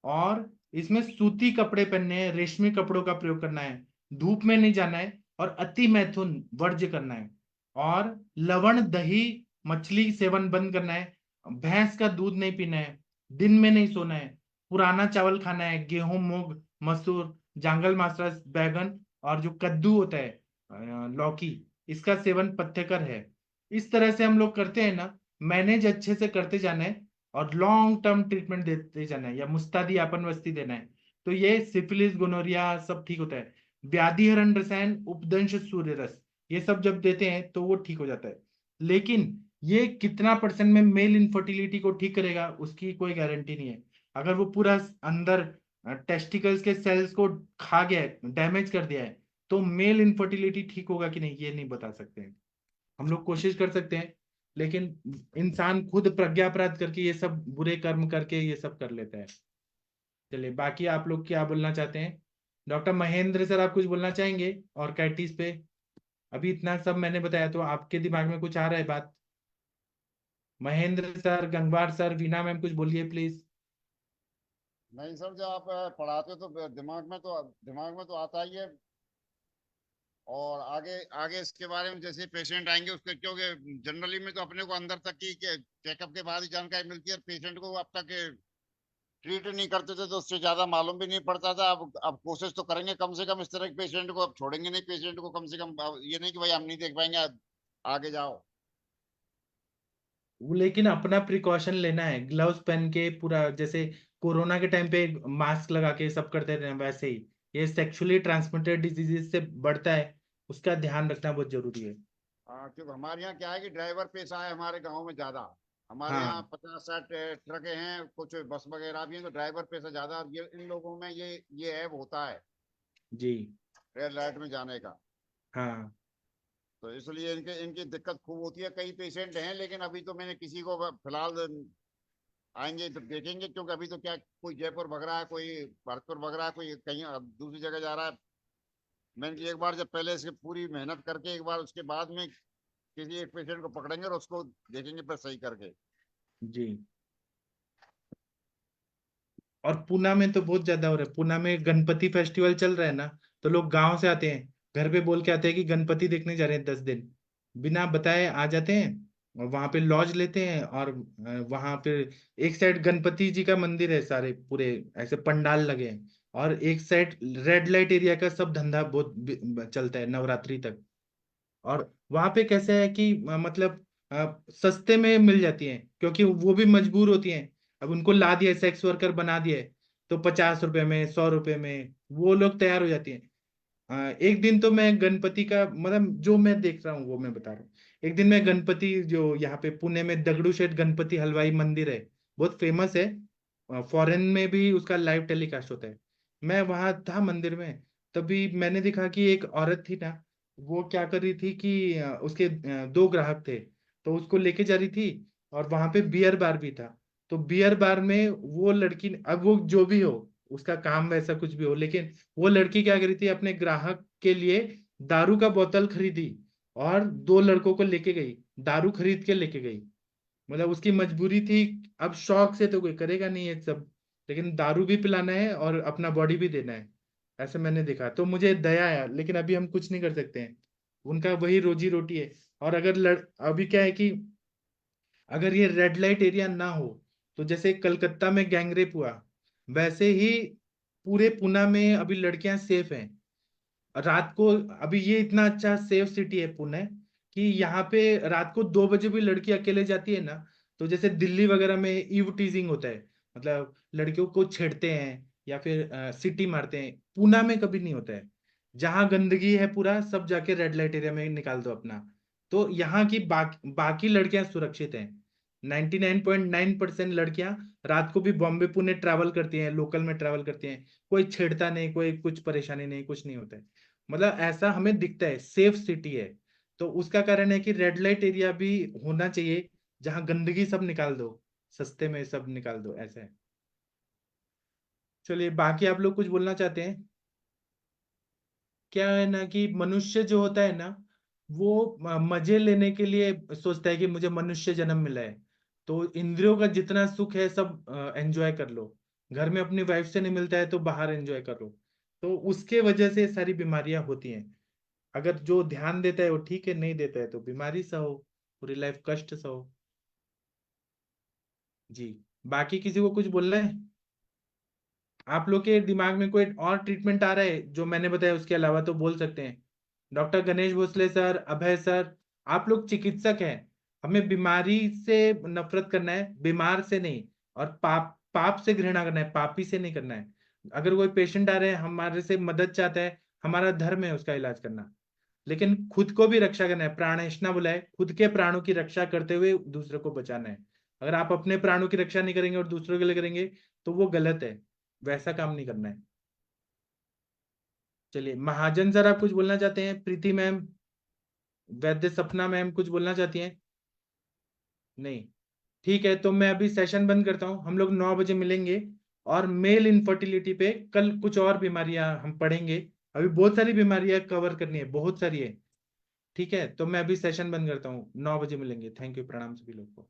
और इसमें सूती कपड़े पहनने हैं, रेशमी कपड़ों का प्रयोग करना है, धूप में नहीं जाना है, और अति मैथुन वर्ज्य करना है। और लवण, दही, मछली सेवन बंद करना है, भैंस का दूध नहीं पीना है, दिन में नहीं सोना है, पुराना चावल खाना है, गेहूं, मूंग, मसूर, जांगल मासरस, बैगन और जो कद्दू होता है, लौकी, इसका सेवन पथ्यकर है। इस तरह से हम लोग करते हैं ना, मैनेज अच्छे से करते जाना है, और लॉन्ग टर्म ट्रीटमेंट देते जाना है, या मुस्तादी आपन वस्ती देना है, तो ये सिफिलिस, गोनोरिया सब ठीक होता है। व्याधि हरण रसायन, उपदंश, सूर्य रस ये सब जब देते हैं तो वो ठीक हो जाता है। लेकिन ये कितना परसेंट में मेल इनफर्टिलिटी को ठीक करेगा उसकी कोई गारंटी नहीं है। अगर वो पूरा अंदर टेस्टिकल्स के सेल्स को खा गया है, डैमेज कर दिया है, तो मेल इनफर्टिलिटी ठीक होगा कि नहीं ये नहीं बता सकते हैं। हम लोग कोशिश कर सकते हैं, लेकिन इंसान खुद प्रज्ञापराध करके ये सब बुरे कर्म करके ये सब कर लेता है। चलिए, बाकी आप लोग क्या बोलना चाहते हैं? डॉक्टर महेंद्र सर, आप कुछ बोलना चाहेंगे ऑर्काइटिस पे? अभी इतना सब मैंने बताया, तो आपके दिमाग में कुछ आ रहा है बात? Mahendra sir, Gangwar sir, Veena ma'am, कुछ बोलिए प्लीज। नहीं सर, जब आप पढ़ाते हो तो दिमाग में तो आता ही है। और आगे आगे इसके बारे में जैसे पेशेंट आएंगे उसके, क्योंकि जनरली में तो अपने को अंदर तक की चेकअप के बाद ही जानकारी मिलती है, पेशेंट को अब तक ट्रीट नहीं करते थे तो उससे ज्यादा मालूम भी नहीं पड़ता था। अब कोशिश तो करेंगे कम से कम इस तरह के पेशेंट को, अब छोड़ेंगे नहीं पेशेंट को कम से कम। अब ये नहीं कि भाई हम नहीं देख पाएंगे, आगे जाओ। वो लेकिन अपना प्रिकॉशन लेना है, ग्लव्स पहन के पूरा, जैसे कोरोना के टाइम पे मास्क लगा के सब करते थे वैसे ही ये सेक्सुअली ट्रांसमिटेड डिजीजेस से बढ़ता है, उसका ध्यान रखना बहुत जरूरी है। हाँ, क्योंकि हमारे यहाँ क्या है कि ड्राइवर पेशा है हमारे गांव में ज्यादा। हमारे यहाँ हाँ 50-60 ट्रकें हैं, कुछ बस वगैरह भी हैं, तो ड्राइवर पेशा ज्यादा, ये इन लोगों में ये ऐब होता है जी। रेड लाइट में जाने का। हाँ तो इसलिए इनके इनकी दिक्कत खूब होती है। कई पेशेंट हैं, लेकिन अभी तो मैंने किसी को फिलहाल, आएंगे तो देखेंगे, क्योंकि अभी तो क्या, कोई जयपुर भग रहा है, कोई भरतपुर भग रहा है, कोई कहीं दूसरी जगह जा रहा है। मैंने कि एक बार जब पहले इसकी पूरी मेहनत करके एक बार उसके बाद में किसी एक पेशेंट को पकड़ेंगे और उसको देखेंगे फिर सही करके। जी। और पूना में तो बहुत ज्यादा हो रहा है, पूना में गणपति फेस्टिवल चल रहा है ना, तो लोग गांव से आते हैं, घर पे बोल के आते हैं कि गणपति देखने जा रहे हैं, 10 दिन बिना बताए आ जाते हैं, और वहां पे लॉज लेते हैं, और वहां पे एक साइड गणपति जी का मंदिर है, सारे पूरे ऐसे पंडाल लगे हैं, और एक साइड रेड लाइट एरिया का सब धंधा बहुत चलता है नवरात्रि तक। और वहां पे कैसे है कि मतलब सस्ते में मिल जाती हैं, क्योंकि वो भी मजबूर होती हैं। अब उनको ला दिया, सेक्स वर्कर बना दिया है, तो 50 रुपए में, 100 रुपए में वो लोग तैयार हो जाती हैं। एक दिन तो मैं गणपति का, मतलब जो मैं देख रहा हूँ वो मैं बता रहा हूँ। एक दिन मैं गणपति, जो यहाँ पे पुणे में दगड़ू शेठ गणपति हलवाई मंदिर है, बहुत फेमस है, फॉरेन में भी उसका लाइव टेलीकास्ट होता है। मैं वहां था मंदिर में, तभी मैंने देखा कि एक औरत थी ना, वो क्या कर रही थी कि उसके 2 ग्राहक थे, तो उसको लेके जा रही थी, और वहां पे बियर बार भी था। तो बियर बार में वो लड़की, अब वो जो भी हो, उसका काम वैसा कुछ भी हो, लेकिन वो लड़की क्या करी थी, अपने ग्राहक के लिए दारू का बोतल खरीदी, और 2 लड़कों को लेके गई, दारू खरीद के लेके गई। मतलब उसकी मजबूरी थी। अब शौक से तो कोई करेगा नहीं ये सब, लेकिन दारू भी पिलाना है और अपना बॉडी भी देना है, ऐसे मैंने देखा, तो मुझे दया आया, लेकिन अभी हम कुछ नहीं कर सकते हैं, उनका वही रोजी रोटी है। और अगर अभी क्या है कि अगर ये रेड लाइट एरिया ना हो, तो जैसे कलकत्ता में गैंगरेप हुआ, वैसे ही पूरे पुणे में अभी लड़कियां सेफ हैं रात को। अभी ये इतना अच्छा सेफ सिटी है पुणे, कि यहाँ पे रात को 2 बजे भी लड़की अकेले जाती है ना, तो जैसे दिल्ली वगैरह में ईव टीजिंग होता है, मतलब लड़कियों को छेड़ते हैं या फिर सिटी मारते हैं, पुणे में कभी नहीं होता है। जहां गंदगी है पूरा, सब जाके रेड लाइट एरिया में निकाल दो अपना, तो यहाँ की बाकी लड़कियां सुरक्षित हैं। 99.9% लड़कियां रात को भी बॉम्बे पुणे ट्रैवल करती हैं, लोकल में ट्रैवल करती हैं, कोई छेड़ता नहीं, कोई कुछ परेशानी नहीं, कुछ नहीं होता है। मतलब ऐसा हमें दिखता है, सेफ सिटी है। तो उसका कारण है कि रेड लाइट एरिया भी होना चाहिए, जहां गंदगी सब निकाल दो, सस्ते में सब निकाल दो, ऐसा है। चलिए, बाकी आप लोग कुछ बोलना चाहते हैं? क्या है ना कि मनुष्य जो होता है ना, वो मजे लेने के लिए सोचता है कि मुझे मनुष्य जन्म मिला है, तो इंद्रियों का जितना सुख है सब एंजॉय कर लो। घर में अपनी वाइफ से नहीं मिलता है तो बाहर एंजॉय करो, तो उसके वजह से सारी बीमारियां होती हैं। अगर जो ध्यान देता है वो ठीक है, नहीं देता है तो बीमारी सहो, पूरी लाइफ कष्ट सहो। जी। बाकी किसी को कुछ बोलना है? आप लोग के दिमाग में कोई और ट्रीटमेंट आ रहा है जो मैंने बताया उसके अलावा, तो बोल सकते हैं। डॉक्टर गणेश भोसले सर, अभय सर, आप लोग चिकित्सक हैं, हमें बीमारी से नफरत करना है, बीमार से नहीं। और पाप पाप से घृणा करना है, पापी से नहीं करना है। अगर कोई पेशेंट आ रहे हैं हमारे से मदद चाहता है, हमारा धर्म है उसका इलाज करना, लेकिन खुद को भी रक्षा करना है। प्राणेष्णा बोला है, खुद के प्राणों की रक्षा करते हुए दूसरों को बचाना है। अगर आप अपने प्राणों की रक्षा नहीं करेंगे और दूसरों के लिए करेंगे, तो वो गलत है, वैसा काम नहीं करना है। चलिए, महाजन सर, आप कुछ बोलना चाहते हैं? प्रीति मैम। वैद्य सपना मैम कुछ बोलना चाहती हैं? नहीं, ठीक है, तो मैं अभी सेशन बंद करता हूँ। हम लोग 9 बजे मिलेंगे और मेल इनफर्टिलिटी पे कल कुछ और बीमारियां हम पढ़ेंगे। अभी बहुत सारी बीमारियां कवर करनी है, बहुत सारी है। ठीक है, तो मैं अभी सेशन बंद करता हूँ, 9 बजे मिलेंगे। थैंक यू, प्रणाम सभी लोग को।